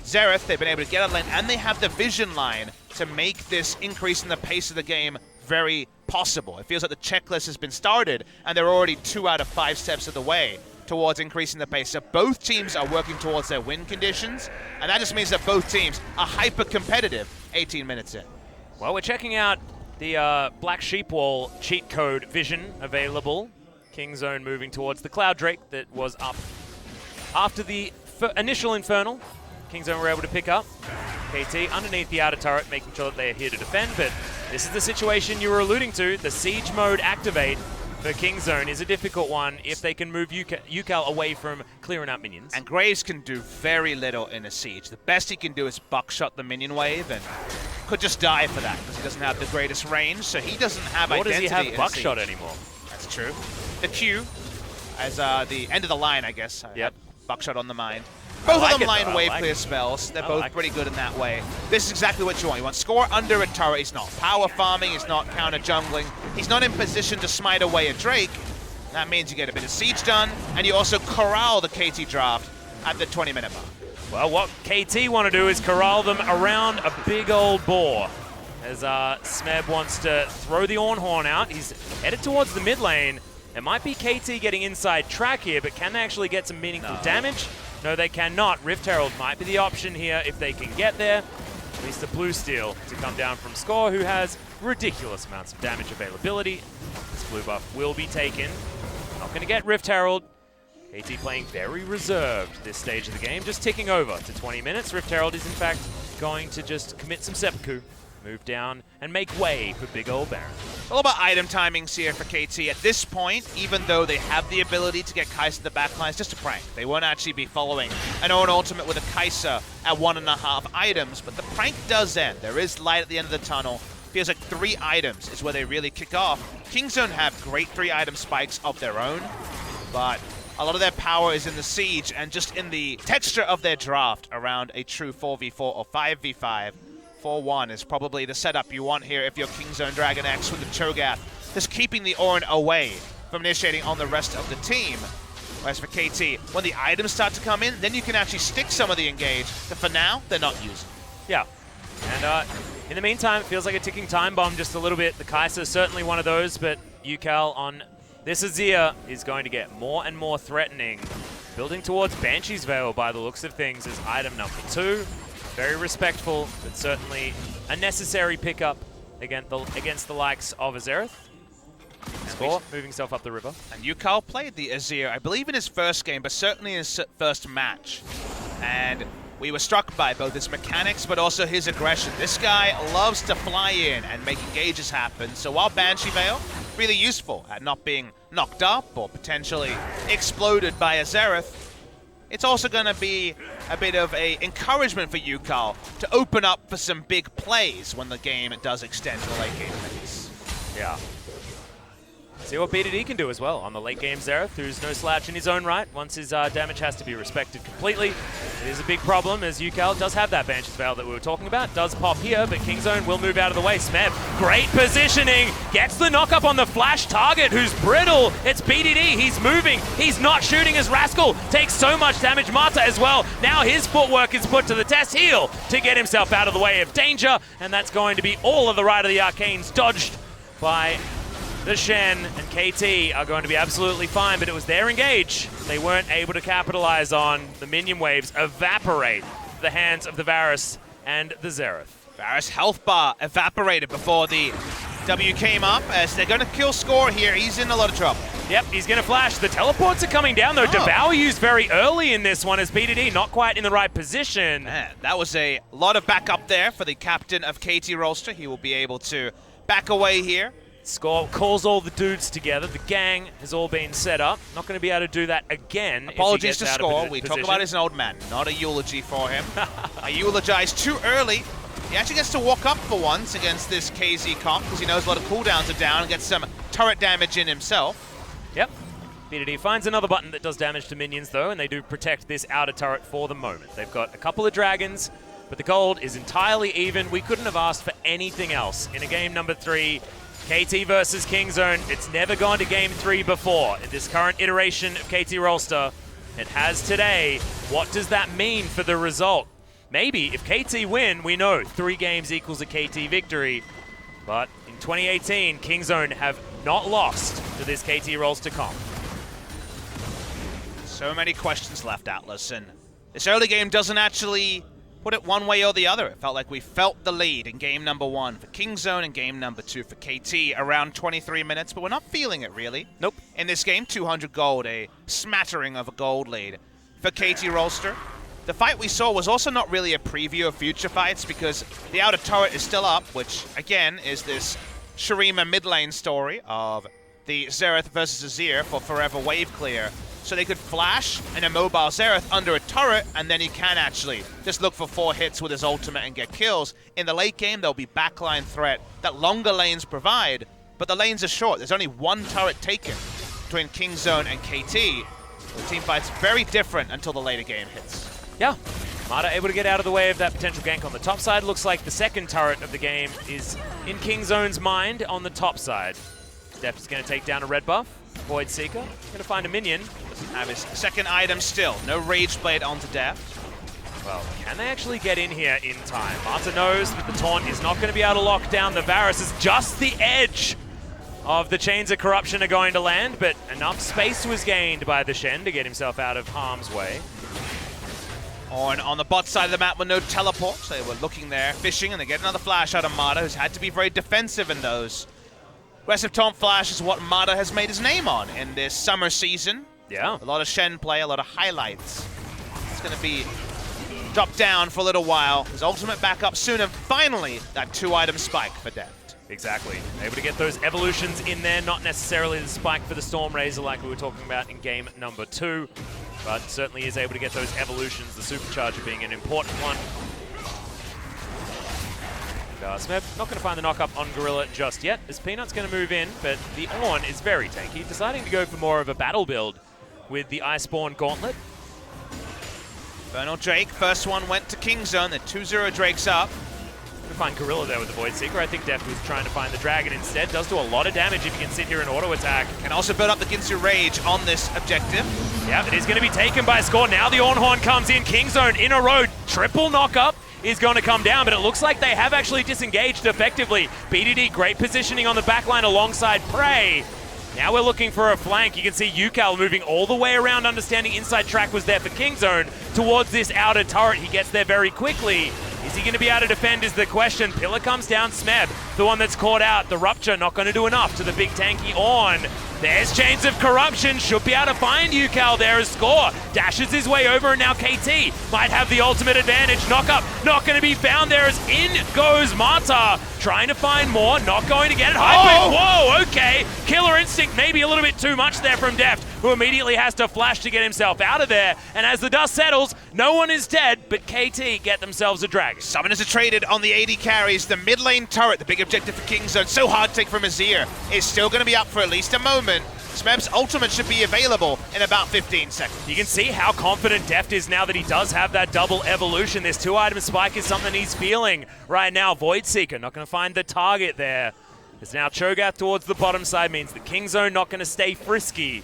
Xerath. They've been able to get a lane, and they have the vision line to make this increase in the pace of the game very possible. It feels like the checklist has been started, and they're already 2 out of 5 steps of the way towards increasing the pace. So both teams are working towards their win conditions, and that just means that both teams are hyper-competitive 18 minutes in. Well, we're checking out the Black Sheep Wall cheat code vision available. Kingzone moving towards the Cloud Drake that was up after the initial Infernal. Kingzone were able to pick up. KT underneath the outer turret, making sure that they are here to defend, but this is the situation you were alluding to. The siege mode activate for Kingzone is a difficult one if they can move UCAL away from clearing out minions. And Graves can do very little in a siege. The best he can do is buckshot the minion wave, and could just die for that because he doesn't have the greatest range, so he doesn't have identity. Or does he have buckshot anymore? That's true. The Q, as the end of the line, I guess. Yep. Buckshot on the mind. Both of them line wave clear it. spells. They're both pretty good in that way. This is exactly what you want. You want score under a turret. He's not power farming. He's not counter jungling. He's not in position to smite away a Drake. That means you get a bit of siege done, and you also corral the KT draft at the 20-minute mark. Well, what KT want to do is corral them around a big old boar. As Smeb wants to throw the Ornhorn out. He's headed towards the mid lane. It might be KT getting inside track here, but can they actually get some meaningful damage? No, they cannot. Rift Herald might be the option here if they can get there. At least the blue steel to come down from Score, who has ridiculous amounts of damage availability. This blue buff will be taken. Not going to get Rift Herald. KT playing very reserved this stage of the game, just ticking over to 20 minutes. Rift Herald is in fact going to just commit some seppuku, move down, and make way for big old Baron. All about item timings here for KT. At this point, even though they have the ability to get Kai'Sa in the backline, it's just a prank. They won't actually be following an own ultimate with a Kai'Sa at 1.5 items, but the prank does end. There is light at the end of the tunnel. Feels like 3 items is where they really kick off. Kingzone have great 3-item spikes of their own, but a lot of their power is in the siege and just in the texture of their draft around a true 4v4 or 5v5. 4-1 is probably the setup you want here if you're Kingzone DragonX with the Cho'Gath, just keeping the Orin away from initiating on the rest of the team. Whereas for KT, when the items start to come in, then you can actually stick some of the engage, but for now, they're not using. Yeah, and in the meantime, it feels like a ticking time bomb just a little bit. The Kai'Sa is certainly one of those, but UCAL on this Azir is going to get more and more threatening. Building towards Banshee's Veil by the looks of things is item number 2. Very respectful, but certainly a necessary pickup against the likes of Xerath. Score, moving himself up the river. And UCAL played the Azir, I believe in his first game, but certainly in his first match. And we were struck by both his mechanics, but also his aggression. This guy loves to fly in and make engages happen. So while Banshee Veil, really useful at not being knocked up or potentially exploded by a Xerath, it's also going to be a bit of an encouragement for UCAL to open up for some big plays when the game does extend to the late game phase. Yeah. See what BDD can do as well on the late game Xerath, who's no slouch in his own right. Once his damage has to be respected completely. It is a big problem as UCAL does have that Banshee's Veil that we were talking about. Does pop here, but Kingzone will move out of the way. Smeb, great positioning. Gets the knock up on the flash target who's brittle. It's BDD, he's moving. He's not shooting as Rascal. Takes so much damage. Marta as well. Now his footwork is put to the test. Heal to get himself out of the way of danger. And that's going to be all of the Rite of the Arcanes dodged by the Shen, and KT are going to be absolutely fine, but it was their engage. They weren't able to capitalize on the minion waves evaporate the hands of the Varus and the Xerath. Varus health bar evaporated before the W came up, as they're going to kill Score here. He's in a lot of trouble. Yep, he's going to flash. The teleports are coming down, though. Devour used very early in this one as BDD not quite in the right position. Man, that was a lot of backup there for the captain of KT Rolster. He will be able to back away here. Score calls all the dudes together. The gang has all been set up. Not going to be able to do that again. Apologies to if he gets out Score. of We position. talk about as an old man, not a eulogy for him. I eulogized too early. He actually gets to walk up for once against this KZ comp because he knows a lot of cooldowns are down and gets some turret damage in himself. Yep. BDD finds another button that does damage to minions, though, and they do protect this outer turret for the moment. They've got a couple of dragons, but the gold is entirely even. We couldn't have asked for anything else in a game number 3. KT versus Kingzone. It's never gone to game 3 before in this current iteration of KT Rolster. It has today. What does that mean for the result? Maybe if KT win, we know 3 games equals a KT victory. But in 2018, Kingzone have not lost to this KT Rolster comp. So many questions left, Atlas, and this early game doesn't actually put it one way or the other. It felt like we felt the lead in game number 1 for Kingzone and game number 2 for KT around 23 minutes, but we're not feeling it really. Nope. In this game, 200 gold, a smattering of a gold lead for KT Rolster. The fight we saw was also not really a preview of future fights because the outer turret is still up, which again is this Shurima mid lane story of the Xerath versus Azir for forever wave clear. So they could flash an immobile Xerath under a turret, and then he can actually just look for 4 hits with his ultimate and get kills. In the late game, there'll be backline threat that longer lanes provide, but the lanes are short. There's only 1 turret taken between Kingzone and KT. The team fight's very different until the later game hits. Yeah. Mata able to get out of the way of that potential gank on the top side. Looks like the second turret of the game is in Kingzone's mind on the top side. Deft is going to take down a red buff. Void Seeker. Going to find a minion. Doesn't have his second item still. No Rage Blade onto Deft. Well, can they actually get in here in time? Mata knows that the taunt is not going to be able to lock down the Varus. It's just the edge of the Chains of Corruption are going to land, but enough space was gained by the Shen to get himself out of harm's way. On the bot side of the map with no teleport, so they were looking there, fishing, and they get another flash out of Mata, who's had to be very defensive in those. Aggressive taunt flash is what Mata has made his name on in this summer season. Yeah. A lot of Shen play, a lot of highlights. It's going to be dropped down for a little while. His ultimate back up soon, and finally, that 2-item spike for Deft. Exactly. Able to get those evolutions in there, not necessarily the spike for the Storm Razor like we were talking about in game number 2, but certainly is able to get those evolutions, the Supercharger being an important one. Smeb not going to find the knock-up on Gorilla just yet, as Peanut's going to move in, but the Ornn is very tanky, deciding to go for more of a battle build with the Iceborne Gauntlet. Infernal Drake, first one went to Kingzone, the 2-0 Drake's up. Going to find Gorilla there with the Void Seeker. I think Deft was trying to find the Dragon instead. Does do a lot of damage if you can sit here and auto-attack. Can also build up the Ginsu Rage on this objective. Yeah, it is going to be taken by Score. Now the Ornn comes in. Kingzone in a row. Triple knock-up is going to come down, but it looks like they have actually disengaged effectively. BDD, great positioning on the backline alongside Prey. Now we're looking for a flank. You can see Yukal moving all the way around, understanding inside track was there for Kingzone towards this outer turret. He gets there very quickly. Is he going to be able to defend is the question. Pillar comes down, Smeb, the one that's caught out. The Rupture not going to do enough to the big tanky Ornn. There's Chains of Corruption, should be able to find Yukal there as Score. Dashes his way over, and now KT might have the ultimate advantage. Knock up, not going to be found there as in goes Mata. Trying to find more, not going to get it. Whoa, okay. Killer Instinct, maybe a little bit too much there from Deft, who immediately has to flash to get himself out of there. And as the dust settles, no one is dead, but KT get themselves a dragon. Summoners are traded on the AD carries. The mid lane turret, the big objective for Kingzone, so hard to take from Azir, is still going to be up for at least a moment. Smeb's ultimate should be available in about 15 seconds. You can see how confident Deft is now that he does have that double evolution. This 2-item spike is something he's feeling right now. Void Seeker not going to find the target there. There's now Cho'Gath towards the bottom side, means the Kingzone not going to stay frisky.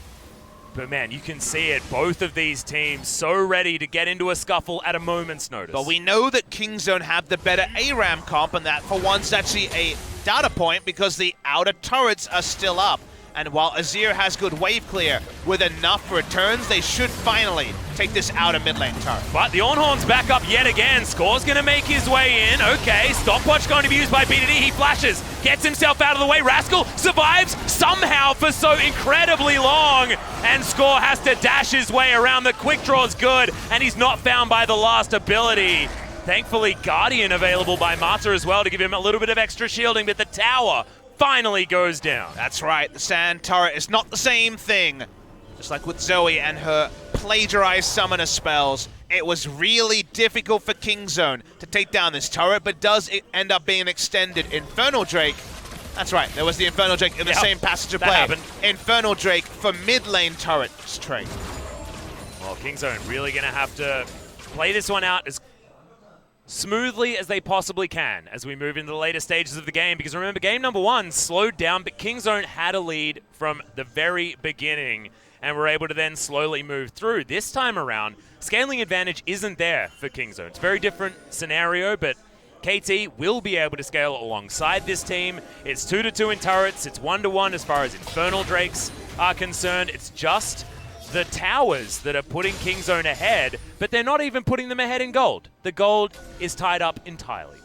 But man, you can see it. Both of these teams so ready to get into a scuffle at a moment's notice. But we know that Kingzone have the better ARAM comp, and that for once actually a data point because the outer turrets are still up. And while Azir has good wave clear, with enough returns, they should finally take this outer mid lane turret. But the Ornhorn's back up yet again. Score's going to make his way in. Okay, stopwatch going to be used by BDD. He flashes, gets himself out of the way. Rascal survives somehow for so incredibly long. And Score has to dash his way around. The quick draw's good, and he's not found by the last ability. Thankfully, Guardian available by Mata as well to give him a little bit of extra shielding, but the tower finally goes down. That's right, the sand turret is not the same thing. Just like with Zoe and her plagiarized summoner spells, it was really difficult for Kingzone to take down this turret, but does it end up being extended? Infernal Drake, that's right, there was the Infernal Drake in the same passage of play. Happened. Infernal Drake for mid lane turret straight. Well, Kingzone really going to have to play this one out as smoothly as they possibly can as we move into the later stages of the game, because remember, game number 1 slowed down, but Kingzone had a lead from the very beginning and were able to then slowly move through. This time around, scaling advantage isn't there for Kingzone. It's a very different scenario, but KT will be able to scale alongside this team. It's 2-2 in turrets. It's 1-1 as far as Infernal Drakes are concerned. It's just the towers that are putting Kingzone ahead, but they're not even putting them ahead in gold. The gold is tied up entirely.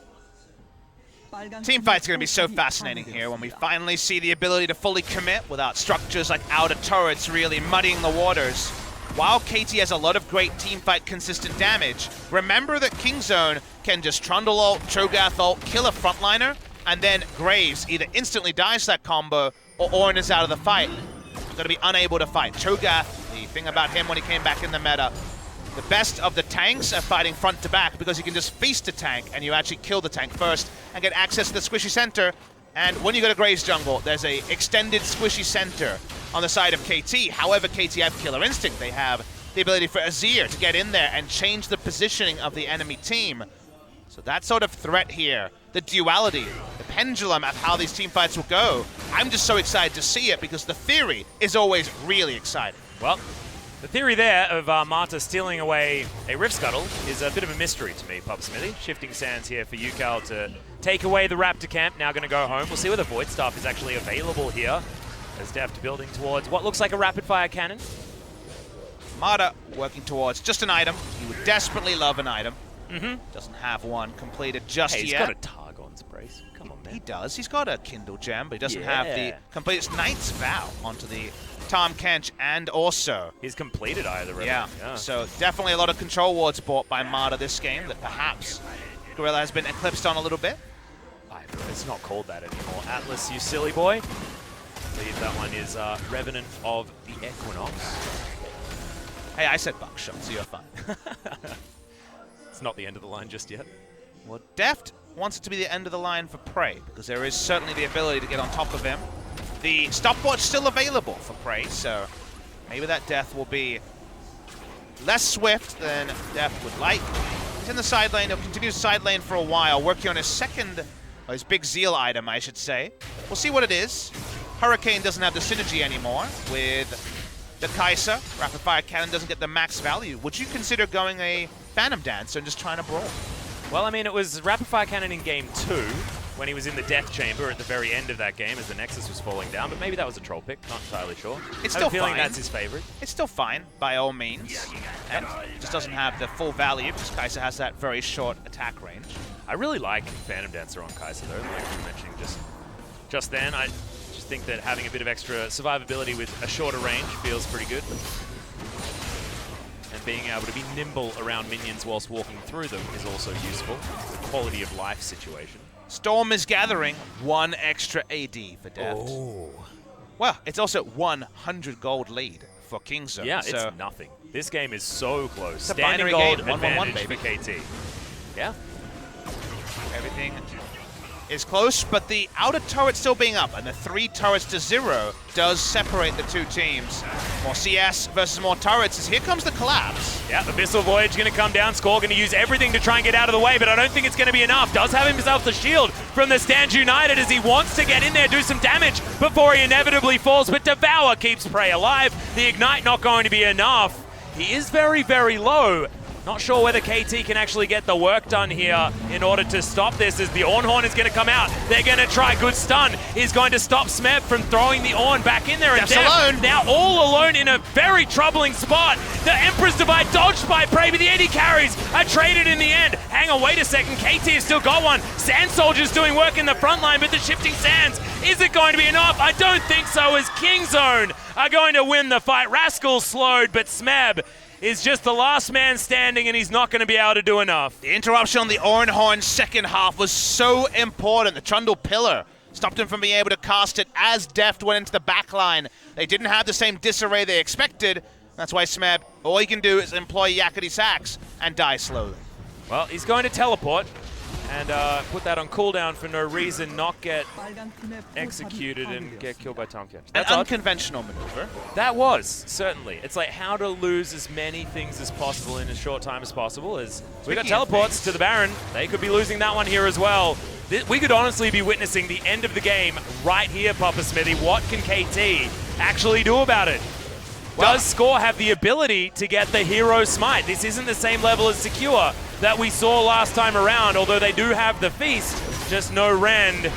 Teamfight's going to be so fascinating here when we finally see the ability to fully commit without structures like outer turrets really muddying the waters. While KT has a lot of great teamfight consistent damage, remember that Kingzone can just Trundle ult, Cho'Gath ult, kill a frontliner, and then Graves either instantly dies that combo or Ornn is out of the fight. Going to be unable to fight. Cho'Gath, the thing about him when he came back in the meta, the best of the tanks are fighting front to back because you can just feast a tank and you actually kill the tank first and get access to the squishy center. And when you go to Graves jungle, there's a extended squishy center on the side of KT. However, KT have Killer Instinct. They have the ability for Azir to get in there and change the positioning of the enemy team. So that sort of threat here, the duality, the pendulum of how these team fights will go, I'm just so excited to see it because the theory is always really exciting. Well, the theory there of Marta stealing away a Rift Scuttle is a bit of a mystery to me, Pub Smithy. Shifting sands here for UCal to take away the Raptor camp, now going to go home. We'll see whether Void Staff is actually available here as Deft building towards what looks like a rapid-fire cannon. Marta working towards just an item. He would desperately love an item. Mm-hmm. Doesn't have one completed just He's yet. got a Targon's Brace. Come on, man. He does. He's got a Kindle Gem, but he doesn't have the complete Knight's Vow onto the Tom Kench and also. He's completed either of them. Yeah, so definitely a lot of control wards bought by Marta this game that perhaps Gorilla has been eclipsed on a little bit. It's not called that anymore. Atlas, you silly boy. I believe that one is Revenant of the Equinox. Hey, I said Buckshot, so you're fine. It's not the end of the line just yet. Well, Deft wants it to be the end of the line for Prey, because there is certainly the ability to get on top of him. The stopwatch still available for Prey, so maybe that death will be less swift than Deft would like. He's in the side lane. He'll continue side lane for a while, working on his second, or his big Zeal item, I should say. We'll see what it is. Hurricane doesn't have the synergy anymore with the Kai'Sa. Rapid Fire Cannon doesn't get the max value. Would you consider going a Phantom Dancer and just trying to brawl? Well, I mean, it was Rapid Fire Cannon in Game 2 when he was in the Death Chamber at the very end of that game as the Nexus was falling down, but maybe that was a troll pick, not entirely sure. It's I still have a feeling fine. That's his favorite. It's still fine, by all means. And it just doesn't have the full value because Kai'Sa has that very short attack range. I really like Phantom Dancer on Kai'Sa, though, like you were mentioning just then. I just think that having a bit of extra survivability with a shorter range feels pretty good. And being able to be nimble around minions whilst walking through them is also useful. It's a quality of life situation. Storm is gathering 1 extra AD for Deft. Oh. Well, it's also 100 gold lead for Kingzone. Yeah, so it's nothing. This game is so close. It's a Standing binary gold game, 1-1-1, advantage baby. for KT. Yeah. Everything is close, but the outer turret still being up, and the 3 turrets to 0 does separate the two teams. More CS versus more turrets as here comes the collapse. Yeah, Abyssal Voyage going to come down. Score going to use everything to try and get out of the way, but I don't think it's going to be enough. Does have himself the shield from the Stand United as he wants to get in there, do some damage before he inevitably falls, but Devour keeps Prey alive. The Ignite not going to be enough. He is very, very low. Not sure whether KT can actually get the work done here in order to stop this as the Ornhorn is going to come out. They're going to try good stun. He's going to stop Smeb from throwing the Ornn back in there. And Deft's alone. Now all alone in a very troubling spot. The Emperor's Divide dodged by Prey, but the AD carries are traded in the end. Hang on, wait a second. KT has still got one. Sand Soldier's doing work in the front line, but the shifting sands, is it going to be enough? I don't think so, as Kingzone are going to win the fight. Rascal's slowed, but Smeb is just the last man standing, and he's not going to be able to do enough. The interruption on the Ornhorn second half was so important. The Trundle Pillar Stopped him from being able to cast it as Deft went into the back line. They didn't have the same disarray they expected. That's why Smeb, all he can do is employ Yakety Sax and die slowly. Well, he's going to teleport and put that on cooldown for no reason, not get executed and get killed by time catch. That's an unconventional maneuver. That was, certainly. It's like how to lose as many things as possible in as short time as possible. As we got teleports to the Baron. They could be losing that one here as well. We could honestly be witnessing the end of the game right here, Papa Smithy. What can KT actually do about it? Does Score have the ability to get the hero smite? This isn't the same level as Secure that we saw last time around, although they do have the feast, just no rend.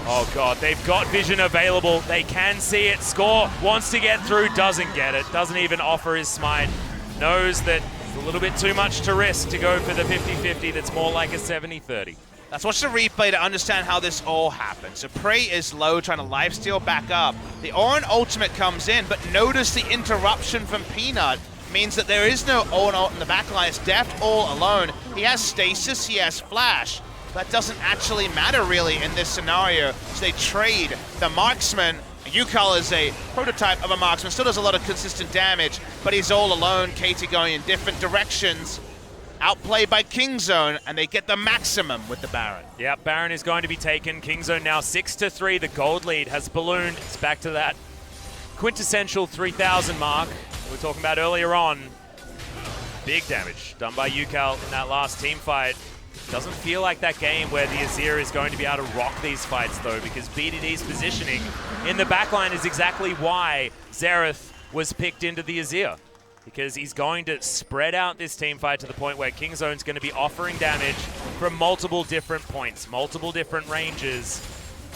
Oh god, they've got vision available. They can see it. Score wants to get through, doesn't get it, doesn't even offer his smite. Knows that it's a little bit too much to risk to go for the 50-50 that's more like a 70-30. Let's watch the replay to understand how this all happened. So Prey is low, trying to lifesteal back up. The Orin ultimate comes in, but notice the interruption from Peanut means that there is no Orin ult in the backline. It's Deft all alone. He has stasis, he has flash. That doesn't actually matter really in this scenario. So they trade the marksman. Yukal is a prototype of a marksman, still does a lot of consistent damage, but he's all alone. KT going in different directions. Outplayed by Kingzone, and they get the maximum with the Baron. Yep, Baron is going to be taken. Kingzone now 6-3. The gold lead has ballooned. It's back to that quintessential 3,000 mark we were talking about earlier on. Big damage done by Yukal in that last team fight. Doesn't feel like that game where the Azir is going to be able to rock these fights, though, because BDD's positioning in the backline is exactly why Xerath was picked into the Azir. Because he's going to spread out this team fight to the point where Kingzone's going to be offering damage from multiple different points, multiple different ranges,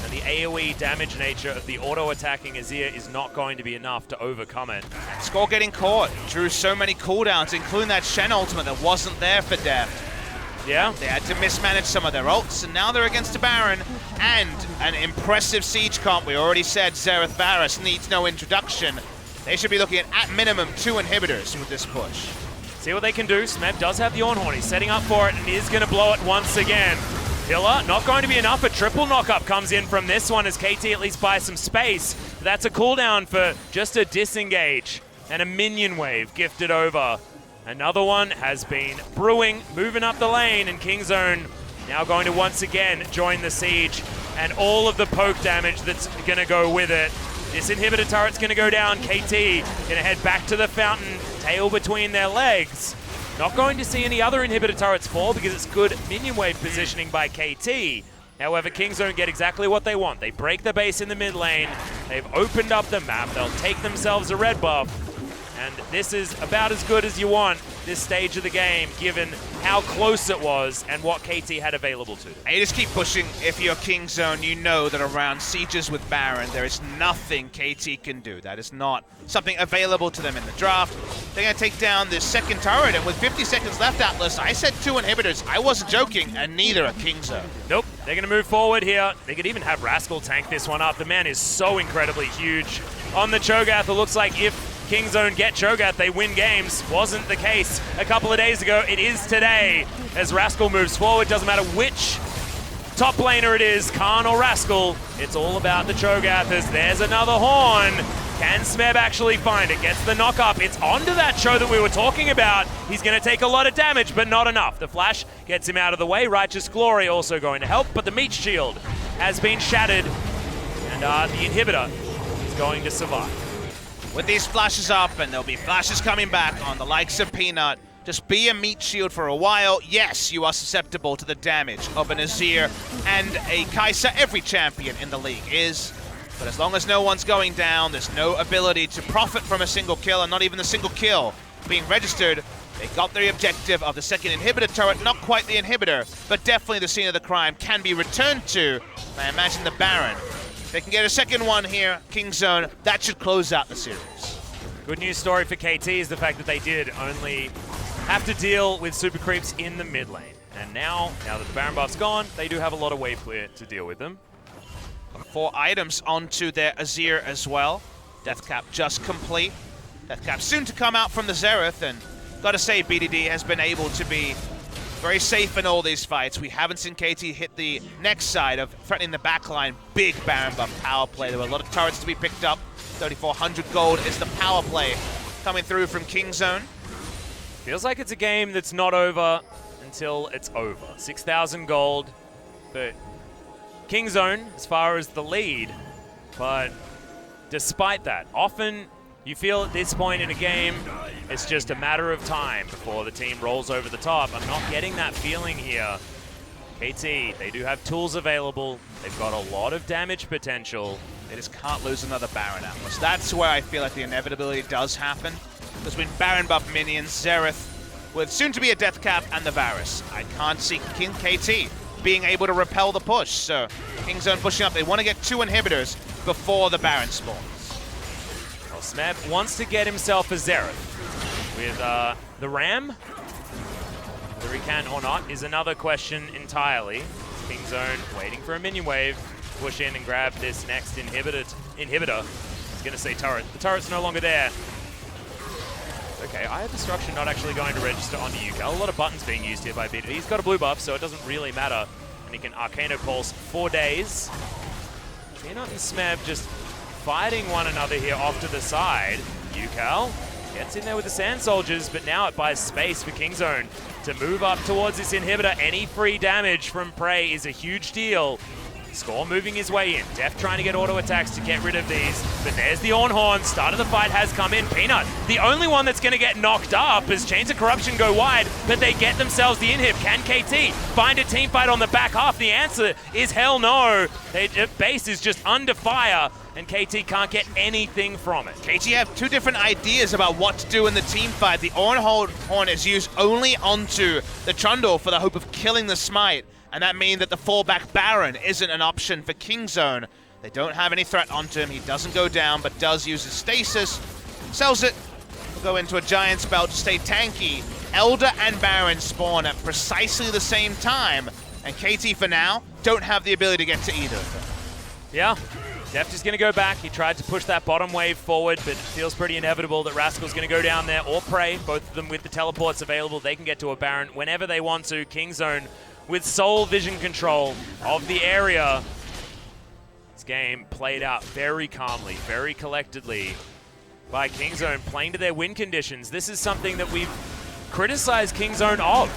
and the AoE damage nature of the auto-attacking Azir is not going to be enough to overcome it. Score getting caught, drew so many cooldowns, including that Shen ultimate that wasn't there for Deft. Yeah. They had to mismanage some of their ults, and now they're against a Baron and an impressive siege comp. We already said Xerath Varus needs no introduction. They should be looking at minimum 2 inhibitors with this push. See what they can do. Smeb does have the Ornhorn. He's setting up for it and is going to blow it once again. Pillar, not going to be enough. A triple knockup comes in from this one as KT at least buys some space. But that's a cooldown for just a disengage and a minion wave gifted over. Another one has been brewing, moving up the lane, and Kingzone now going to once again join the siege and all of the poke damage that's going to go with it. This inhibitor turret's going to go down. KT going to head back to the fountain, tail between their legs. Not going to see any other inhibitor turrets fall because it's good minion wave positioning by KT. However, Kingzone get exactly what they want. They break the base in the mid lane. They've opened up the map. They'll take themselves a red buff. And this is about as good as you want this stage of the game, given how close it was and what KT had available to them. And you just keep pushing. If you're Kingzone, you know that around sieges with Baron, there is nothing KT can do. That is not something available to them in the draft. They're going to take down this second turret, and with 50 seconds left, Atlas, I said 2 inhibitors. I wasn't joking, and neither are Kingzone. Nope, they're going to move forward here. They could even have Rascal tank this one up. The man is so incredibly huge. On the Cho'Gath, it looks like if Kingzone get Cho'Gath, they win games. Wasn't the case a couple of days ago. It is today as Rascal moves forward. Doesn't matter which top laner it is, Khan or Rascal. It's all about the Cho'Gath as there's another horn. Can Smeb actually find it? Gets the knock up. It's onto that Cho that we were talking about. He's going to take a lot of damage, but not enough. The flash gets him out of the way. Righteous Glory also going to help, but the meat shield has been shattered, and the inhibitor is going to survive. With these flashes up, and there'll be flashes coming back on the likes of Peanut, just be a meat shield for a while. Yes, you are susceptible to the damage of an Azir and a Kai'Sa. Every champion in the league is. But as long as no one's going down, there's no ability to profit from a single kill, and not even the single kill being registered. They got their objective of the second inhibitor turret, not quite the inhibitor, but definitely the scene of the crime can be returned to. I imagine the Baron. They can get a second one here, Kingzone. That should close out the series. Good news story for KT is the fact that they did only have to deal with super creeps in the mid lane. And now that the Baron buff's gone, they do have a lot of wave clear to deal with them. 4 items onto their Azir as well. Death Cap just complete. Death Cap soon to come out from the Xerath, and gotta say BDD has been able to be very safe in all these fights. We haven't seen KT hit the next side of threatening the backline. Big Baron buff power play. There were a lot of turrets to be picked up. 3,400 gold is the power play coming through from Kingzone. Feels like it's a game that's not over until it's over. 6,000 gold for Kingzone as far as the lead. But despite that, often you feel at this point in a game, it's just a matter of time before the team rolls over the top. I'm not getting that feeling here. KT, they do have tools available. They've got a lot of damage potential. They just can't lose another Baron Atlas. That's where I feel like the inevitability does happen. Between Baron buff minions, Xerath, with soon to be a Death Cap, and the Varus. I can't see KT being able to repel the push. So Kingzone pushing up. They want to get 2 inhibitors before the Baron spawns. Well, Smeb wants to get himself a Xerath. With the Ram, whether he can or not is another question entirely. Kingzone waiting for a minion wave, push in and grab this next inhibitor. I was going to say turret. The turret's no longer there. Okay, Eye of Destruction not actually going to register onto Yuka. A lot of buttons being used here by BDD. He's got a blue buff, so it doesn't really matter. And he can Arcano Pulse 4 days. Peanut and Smeb just fighting one another here off to the side. Yukal gets in there with the Sand Soldiers, but now it buys space for Kingzone to move up towards this inhibitor. Any free damage from Prey is a huge deal. Score moving his way in. Def trying to get auto attacks to get rid of these. But there's the Ornhorn. Start of the fight has come in. Peanut, the only one that's going to get knocked up as Chains of Corruption go wide, but they get themselves the inhib. Can KT find a team fight on the back half? The answer is hell no. Base is just under fire, and KT can't get anything from it. KT have 2 different ideas about what to do in the team fight. The Ornhorn is used only onto the Trundle for the hope of killing the Smite. And that means that the fallback Baron isn't an option for Kingzone. They don't have any threat onto him. He doesn't go down, but does use his stasis. Sells it. Will go into a Giant's Belt to stay tanky. Elder and Baron spawn at precisely the same time. And KT, for now, don't have the ability to get to either of them. Yeah. Deft is going to go back. He tried to push that bottom wave forward, but it feels pretty inevitable that Rascal's going to go down there, or Prey. Both of them with the teleports available. They can get to a Baron whenever they want to. Kingzone with sole vision control of the area. This game played out very calmly, very collectedly by Kingzone, playing to their win conditions. This is something that we've criticized Kingzone of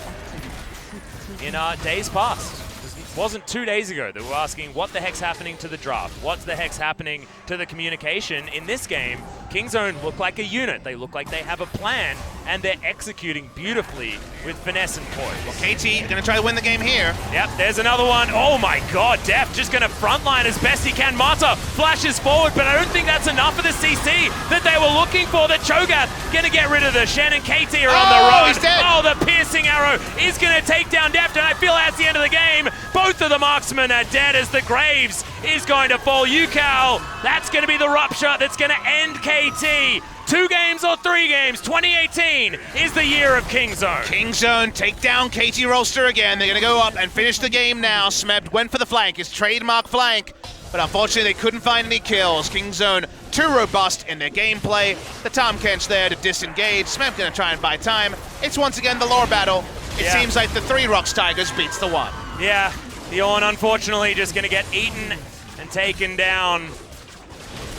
in days past. It wasn't 2 days ago that we were asking what the heck's happening to the draft, what the heck's happening to the communication. In this game, Kingzone look like a unit. They look like they have a plan, and they're executing beautifully with finesse and poise. Well, KT gonna try to win the game here. Yep, there's another one. Oh my god, Def just gonna frontline as best he can. Mata flashes forward, but I don't think that's enough for the CC that they were looking for. The Cho'Gath gonna get rid of the Shen, and KT are on the road. He's dead. Oh, the piercing arrow is gonna take down Def, and I feel that's the end of the game. Both of the marksmen are dead as the Graves is going to fall. Yukal, that's going to be the rupture that's going to end KT. 2 games or 3 games, 2018 is the year of Kingzone. Kingzone take down KT Rolster again. They're going to go up and finish the game now. Smeb went for the flank, his trademark flank, but unfortunately they couldn't find any kills. Kingzone too robust in their gameplay. The Tom Kench there to disengage. Smeb going to try and buy time. It's once again the lore battle. It seems like the 3 Rocks Tigers beats the 1. Yeah, the Ornn unfortunately just going to get eaten and taken down.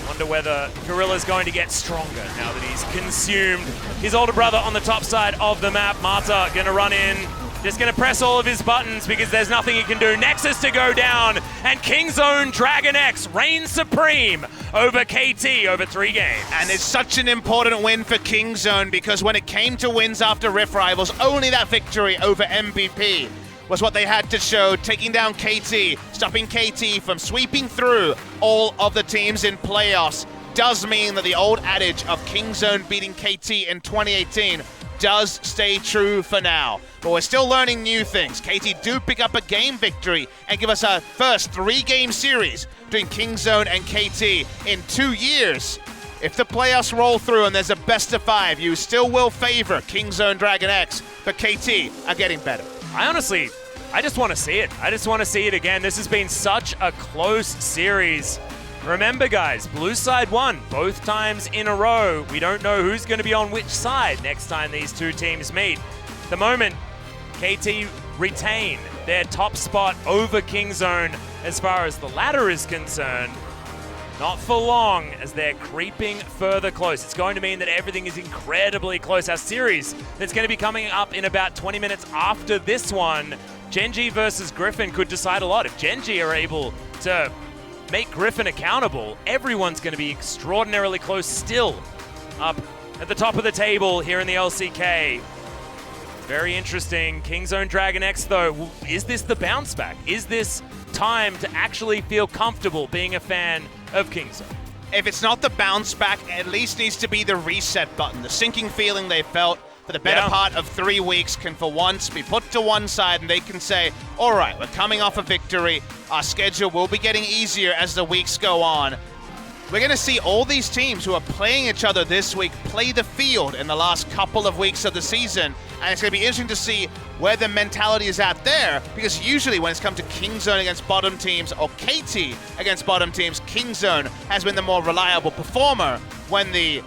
Wonder whether Gorilla's going to get stronger now that he's consumed his older brother on the top side of the map. Mata going to run in, just going to press all of his buttons because there's nothing he can do. Nexus to go down, and Kingzone DragonX reigns supreme over KT over 3 games. And it's such an important win for Kingzone because when it came to wins after Rift Rivals, only that victory over MVP was what they had to show, taking down KT, stopping KT from sweeping through all of the teams in playoffs. Does mean that the old adage of Kingzone beating KT in 2018 does stay true for now. But we're still learning new things. KT do pick up a game victory and give us our first 3-game series between Kingzone and KT in 2 years. If the playoffs roll through and there's a best of 5, you still will favor Kingzone DragonX, but KT are getting better. I just want to see it. I just want to see it again. This has been such a close series. Remember, guys, blue side won both times in a row. We don't know who's going to be on which side next time these 2 teams meet. At the moment, KT retain their top spot over Kingzone as far as the ladder is concerned. Not for long as they're creeping further close. It's going to mean that everything is incredibly close. Our series that's going to be coming up in about 20 minutes after this one, Genji versus Griffin, could decide a lot. If Genji are able to make Griffin accountable, everyone's going to be extraordinarily close still up at the top of the table here in the LCK. Very interesting. Kingzone DragonX, though, is this the bounce back? Is this time to actually feel comfortable being a fan of Kingzone? If it's not the bounce back, it at least needs to be the reset button. The sinking feeling they felt for the better part of 3 weeks can for once be put to one side, and they can say, all right, we're coming off a victory. Our schedule will be getting easier as the weeks go on. We're going to see all these teams who are playing each other this week play the field in the last couple of weeks of the season. And it's going to be interesting to see where the mentality is at there, because usually when it's come to Kingzone against bottom teams or KT against bottom teams, Kingzone has been the more reliable performer. When the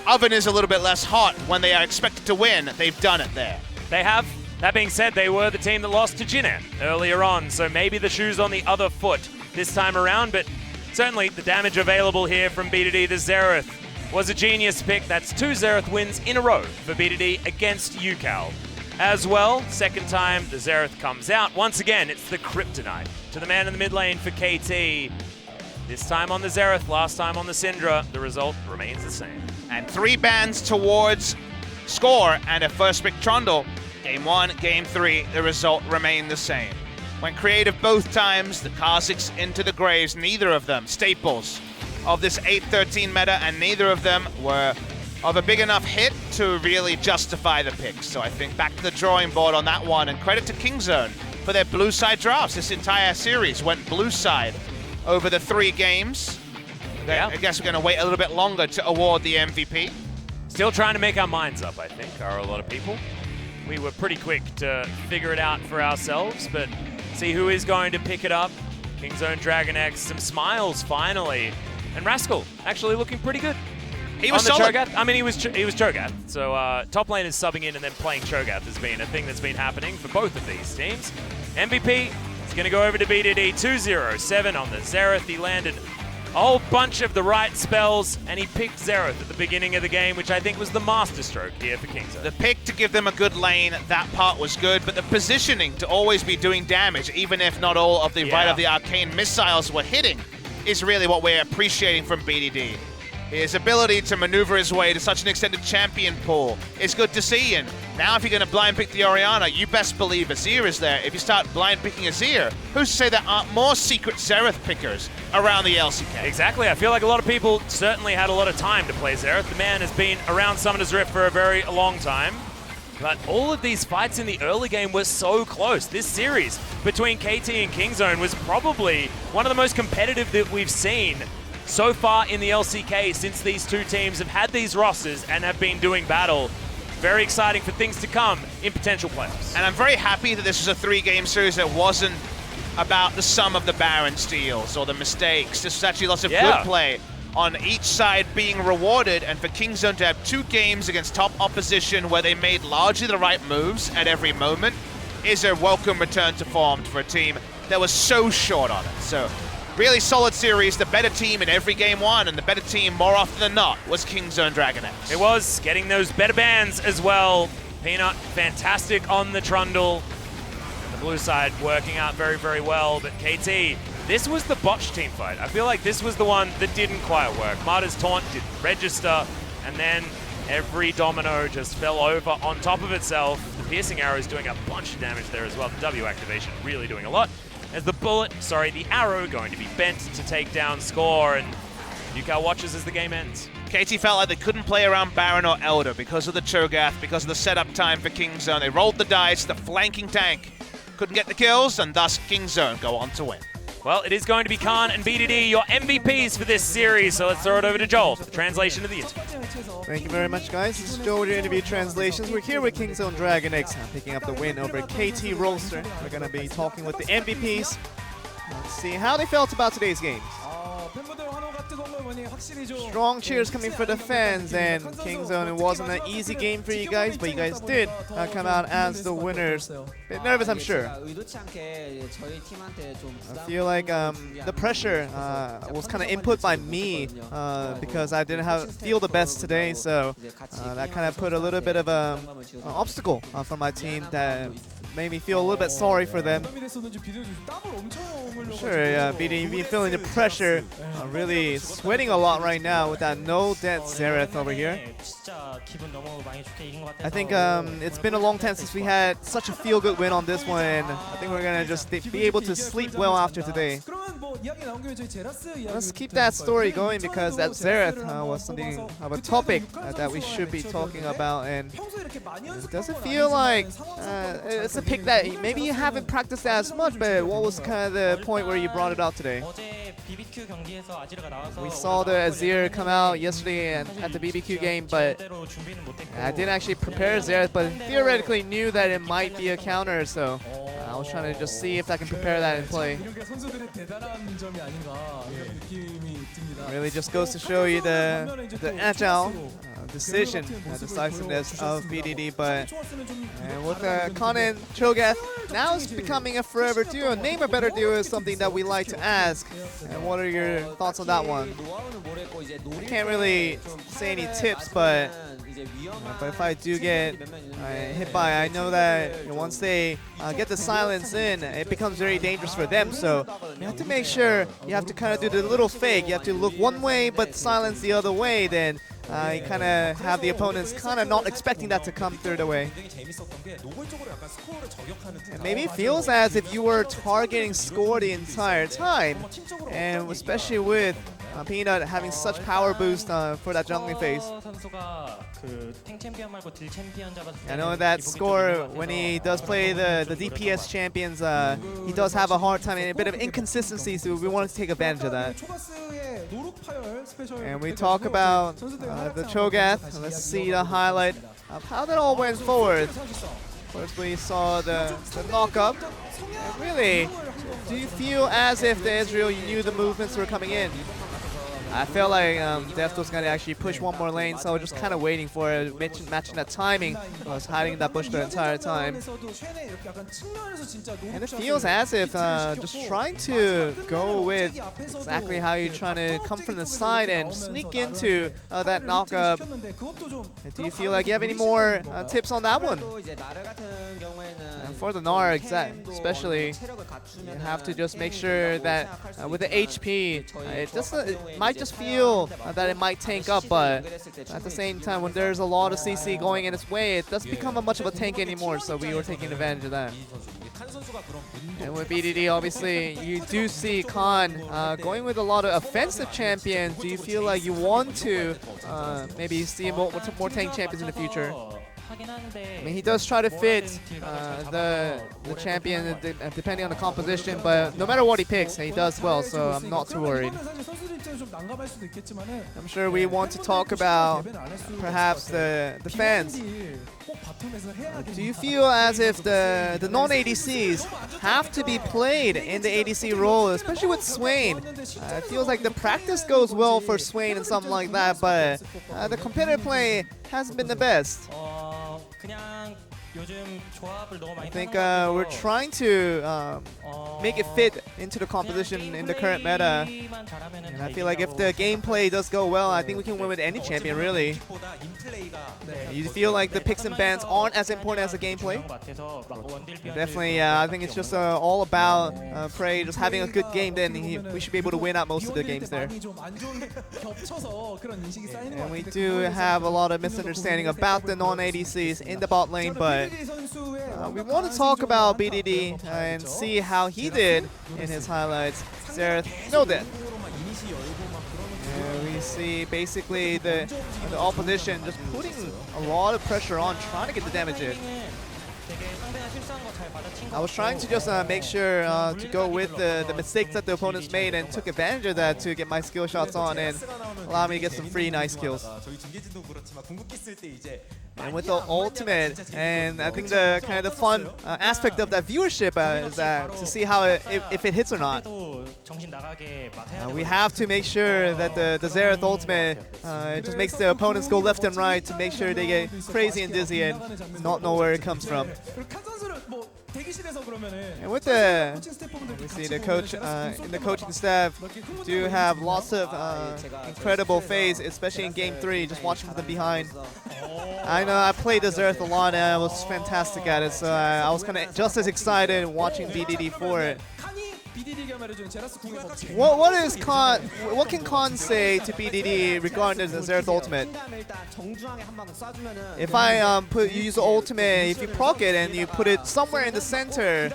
oven is a little bit less hot, when they are expected to win, they've done it there. They have. That being said, they were the team that lost to Jinet earlier on, so maybe the shoe's on the other foot this time around, but certainly the damage available here from B2D, the Xerath, was a genius pick. That's 2 Xerath wins in a row for B2D against UCal. As well, second time the Xerath comes out. Once again, it's the Kryptonite to the man in the mid lane for KT. This time on the Xerath, last time on the Syndra. The result remains the same. And 3 bans towards score and a first pick Trundle. Game 1, Game 3, the result remained the same. Went creative both times, the Kha'Zix into the graves, neither of them staples of this 8-13 meta, and neither of them were of a big enough hit to really justify the picks. So I think back to the drawing board on that one, and credit to Kingzone for their blue side drafts. This entire series went blue side over the 3 games. Yeah. I guess we're going to wait a little bit longer to award the MVP. Still trying to make our minds up, I think, are a lot of people. We were pretty quick to figure it out for ourselves, but see who is going to pick it up. Kingzone DragonX, some smiles finally. And Rascal actually looking pretty good. He was on the solid. Cho'Gath. I mean, he was Cho'Gath. So top lane is subbing in and then playing Cho'Gath has been a thing that's been happening for both of these teams. MVP is going to go over to B2D 2-0-7 on the Xerath. He landed a whole bunch of the right spells, and he picked Xerath at the beginning of the game, which I think was the masterstroke here for Kingzone. The pick to give them a good lane, that part was good, but the positioning to always be doing damage, even if not all of the right of the arcane missiles were hitting, is really what we're appreciating from BDD. His ability to maneuver his way to such an extended champion pool is good to see, and now if you're going to blind pick the Orianna, you best believe Azir is there. If you start blind picking Azir, who's to say there aren't more secret Xerath pickers around the LCK? Exactly. I feel like a lot of people certainly had a lot of time to play Xerath. The man has been around Summoner's Rift for a very long time. But all of these fights in the early game were so close. This series between KT and Kingzone was probably one of the most competitive that we've seen so far in the LCK since these two teams have had these rosters and have been doing battle. Very exciting for things to come in potential playoffs. And I'm very happy that this was a 3-game series that wasn't about the sum of the Baron steals or the mistakes. This was actually lots of good play on each side being rewarded, and for Kingzone to have 2 games against top opposition where they made largely the right moves at every moment is a welcome return to form for a team that was so short on it. So really solid series, the better team in every game 1, and the better team more often than not was Kingzone DragonX. It was, getting those better bans as well. Peanut, fantastic on the Trundle. And the blue side working out very, very well, but KT, this was the botch team fight. I feel like this was the one that didn't quite work. Marta's taunt didn't register, and then every domino just fell over on top of itself. The piercing arrow is doing a bunch of damage there as well. The W activation really doing a lot. As the the arrow going to be bent to take down score, and UCal watches as the game ends. KT felt like they couldn't play around Baron or Elder because of the Cho'Gath, because of the setup time for Kingzone. They rolled the dice, the flanking tank couldn't get the kills, and thus Kingzone go on to win. Well, it is going to be Khan and B2D, your MVPs for this series, so let's throw it over to Joel for the translation of the interview. Thank you very much, guys. This is Joel with your interview translations. We're here with Kingzone DragonX, picking up the win over KT Rolster. We're going to be talking with the MVPs. Let's see how they felt about today's games. strong cheers coming for the fans, and Kingzone, it wasn't an easy game for you guys, but you guys did come out as the winners. Bit nervous, I'm sure. I feel like the pressure was kind of input by me because I didn't feel the best today, so that kind of put a little bit of an obstacle for my team that made me feel a little bit sorry for them. Sure, BDD feeling the pressure, really sweating a lot right now with that no-debt Xerath over here. I think it's been a long time since we had such a feel-good win on this one, and I think we're gonna just be able to sleep well after today. Let's keep that story going because that Xerath was something of a topic that we should be talking about, and it doesn't feel like it's a pick that maybe you haven't practiced as much, but what was kind of the point where you brought it out today? We saw the Azir come out yesterday at the BBQ game, but I didn't actually prepare Xerath, but theoretically knew that it might be a counter, so I was trying to just see if I can prepare that in play. Really just goes to show you the agile decision, decisiveness of BDD, but with Khan and Cho'Gath, now it's becoming a forever duo. Name a better duo is something that we like to ask. And what are your thoughts on that one? I can't really say any tips, but if I do get hit by, I know that once they get the silence in, it becomes very dangerous for them. So you have to make sure you have to kind of do the little fake. You have to look one way but silence the other way. Then you kind of have the opponents kind of not expecting that to come through the way. And maybe it feels as if you were targeting score the entire time, and especially with Peanut having such power boost for that jungling phase. I know that score, when he does play the DPS champions, he does have a hard time and a bit of inconsistency, so we wanted to take advantage of that. And we talk about the Cho'Gath. Let's see the highlight of how that all went forward. First we saw the knock-up. And really, do you feel as if the Israel, you knew the movements were coming in? I felt like Deft was going to actually push one more lane, so I was just kind of waiting for it, matching that timing. I was hiding in that bush the entire time. And it feels as if just trying to go with exactly how you're trying to come from the side and sneak into that knock-up. Do you feel like you have any more tips on that one? And for the Gnar, especially, you have to just make sure that with the HP, it might just feel that it might tank up, but at the same time, when there's a lot of CC going in its way, it doesn't become much of a tank anymore, so we were taking advantage of that. And with BDD, obviously, you do see Khan going with a lot of offensive champions. Do you feel like you want to maybe see more tank champions in the future? I mean, he does try to fit the champion depending on the composition, but no matter what he picks, he does well, so I'm not too worried. I'm sure we want to talk about perhaps the fans. Do you feel as if the non-ADCs have to be played in the ADC role, especially with Swain? It feels like the practice goes well for Swain and something like that, but the competitive play hasn't been the best. I think we're trying to make it fit into the composition in the current meta. And I feel like if the gameplay does go well, I think we can win with any champion, really. You feel like the picks and bans aren't as important as the gameplay? Definitely, I think it's just all about Prey just having a good game, then we should be able to win out most of the games there. And we do have a lot of misunderstanding about the non-ADCs in the bot lane, but we want to talk about BDD and see how he did in his highlights. Xerath, no death. We see basically the opposition just putting a lot of pressure on, trying to get the damage in. I was trying to just make sure to go with the mistakes that the opponents made and took advantage of that to get my skill shots on. And allow me to get some free nice kills. And with the ultimate, and I think the kind of the fun aspect of that viewership is that to see how if it hits or not. We have to make sure that the Xerath ultimate it just makes the opponents go left and right to make sure they get crazy and dizzy and not know where it comes from. And with we see the coach in the coaching staff do have lots of incredible phase, especially in Game 3, just watching from the behind. I know I played the Xerath a lot and I was fantastic at it, so I was kind of just as excited watching BDD for it. What can Khan say to BDD regarding the Xerath ultimate? If I use the ultimate, if you proc it and you put it somewhere in the center,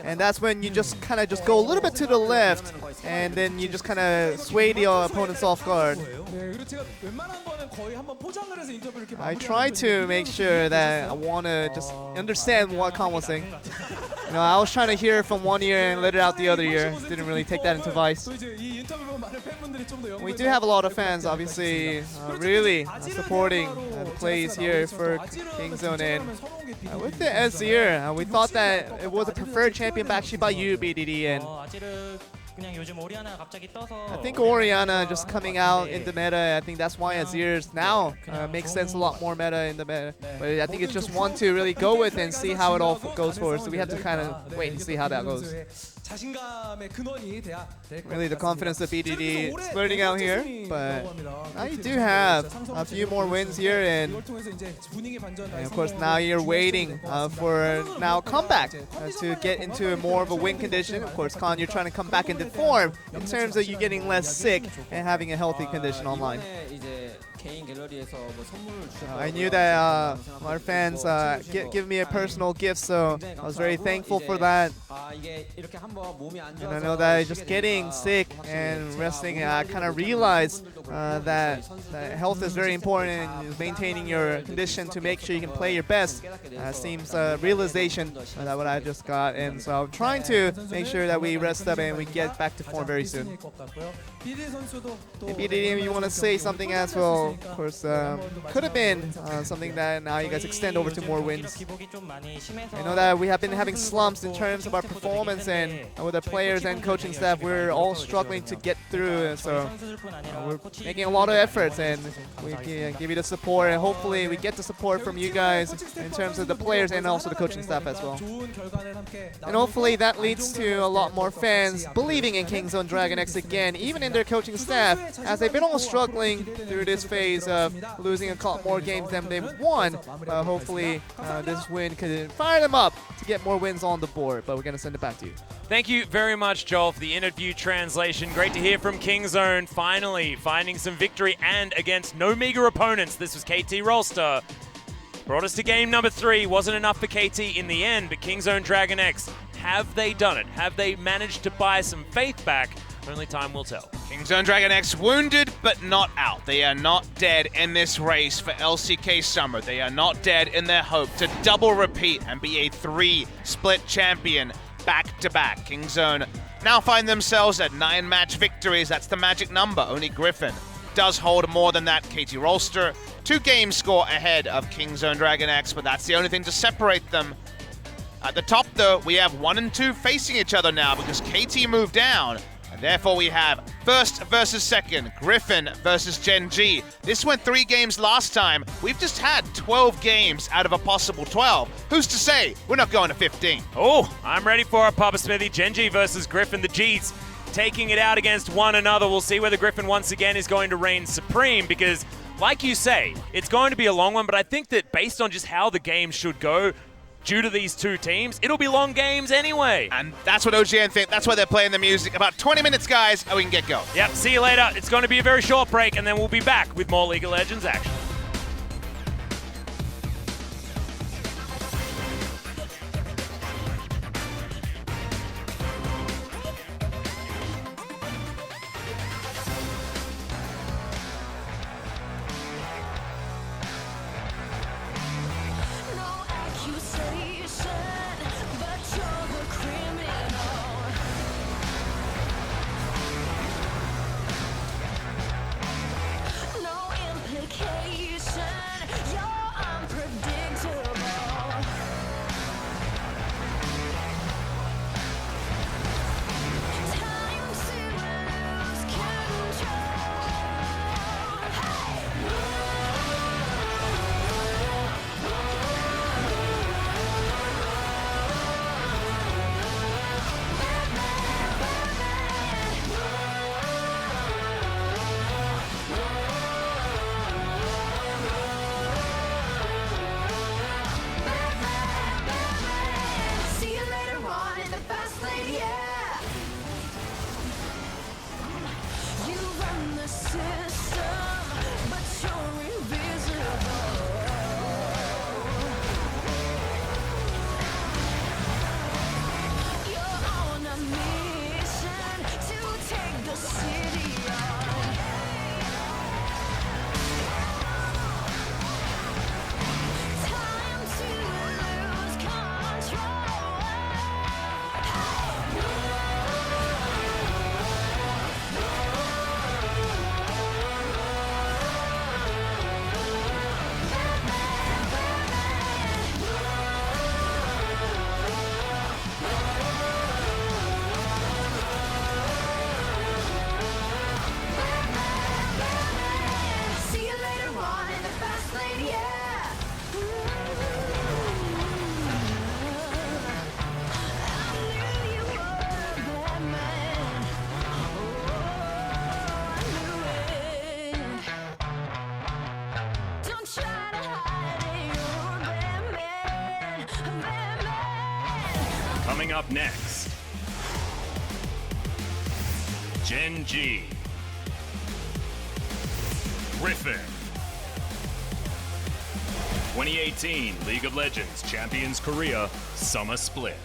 and that's when you just kind of go a little bit to the left, and then you just kind of sway the opponents off guard. I try to make sure that I want to just understand what Khan was saying. You know, I was trying to hear it from one ear and let it out the other ear. Didn't really take that into vice. We do have a lot of fans, obviously, really supporting the plays here for Kingzone. And with the Azir, we thought that it was a preferred champion actually by you, BDD. And I think Orianna just coming out in the meta, I think that's why Azir's now makes sense a lot more meta in the meta. But I think it's just one to really go with and see how it all goes for us. So we have to kind of wait and see how that goes. Really the confidence that BDD is flirting out here, but now you do have a few more wins here, and of course now you're waiting for now comeback to get into more of a win condition. Of course, Khan, you're trying to come back into form in terms of you getting less sick and having a healthy condition online. I knew that our fans give me a personal gift, so I was very thankful for that. And I know that just getting sick and resting, I kind of realized that health is very important, and maintaining your condition to make sure you can play your best seems a realization that what I just got. And so I'm trying to make sure that we rest up and we get back to form very soon. And BDD, if you want to say something as well, of course, could have been something that now you guys extend over to more wins. I know that we have been having slumps in terms of our performance, and with the players and coaching staff, we're all struggling to get through. So we're making a lot of efforts, and we can give you the support, and hopefully we get the support from you guys in terms of the players and also the coaching staff as well. And hopefully that leads to a lot more fans believing in Kingzone DragonX again, even in their coaching staff, as they've been almost struggling through this phase of losing a couple more games than they've won. Hopefully this win could fire them up to get more wins on the board, but we're going to send it back to you. Thank you very much, Joel, for the interview translation. Great to hear from Kingzone, finally finding some victory and against no meager opponents. This was KT Rolster. Brought us to game number 3. Wasn't enough for KT in the end, but Kingzone DragonX, have they done it? Have they managed to buy some faith back? Only time will tell. Kingzone DragonX wounded but not out. They are not dead in this race for LCK Summer. They are not dead in their hope to double repeat and be a 3-split champion back-to-back. Kingzone now find themselves at 9 match victories. That's the magic number. Only Griffin does hold more than that. KT Rolster, 2 game score ahead of Kingzone DragonX, but that's the only thing to separate them. At the top, though, we have 1 and 2 facing each other now because KT moved down. Therefore, we have first versus second, Griffin versus Gen G. This went 3 games last time. We've just had 12 games out of a possible 12. Who's to say we're not going to 15? Oh, I'm ready for a Papa Smithy. Gen G versus Griffin. The G's taking it out against one another. We'll see whether Griffin once again is going to reign supreme because, like you say, it's going to be a long one, but I think that based on just how the game should go, due to these 2 teams, it'll be long games anyway. And that's what OGN think. That's why they're playing the music. About 20 minutes, guys, and we can get going. Yep, see you later. It's going to be a very short break, and then we'll be back with more League of Legends action. Coming up next, Gen G, Griffin, 2018 League of Legends Champions Korea Summer Split.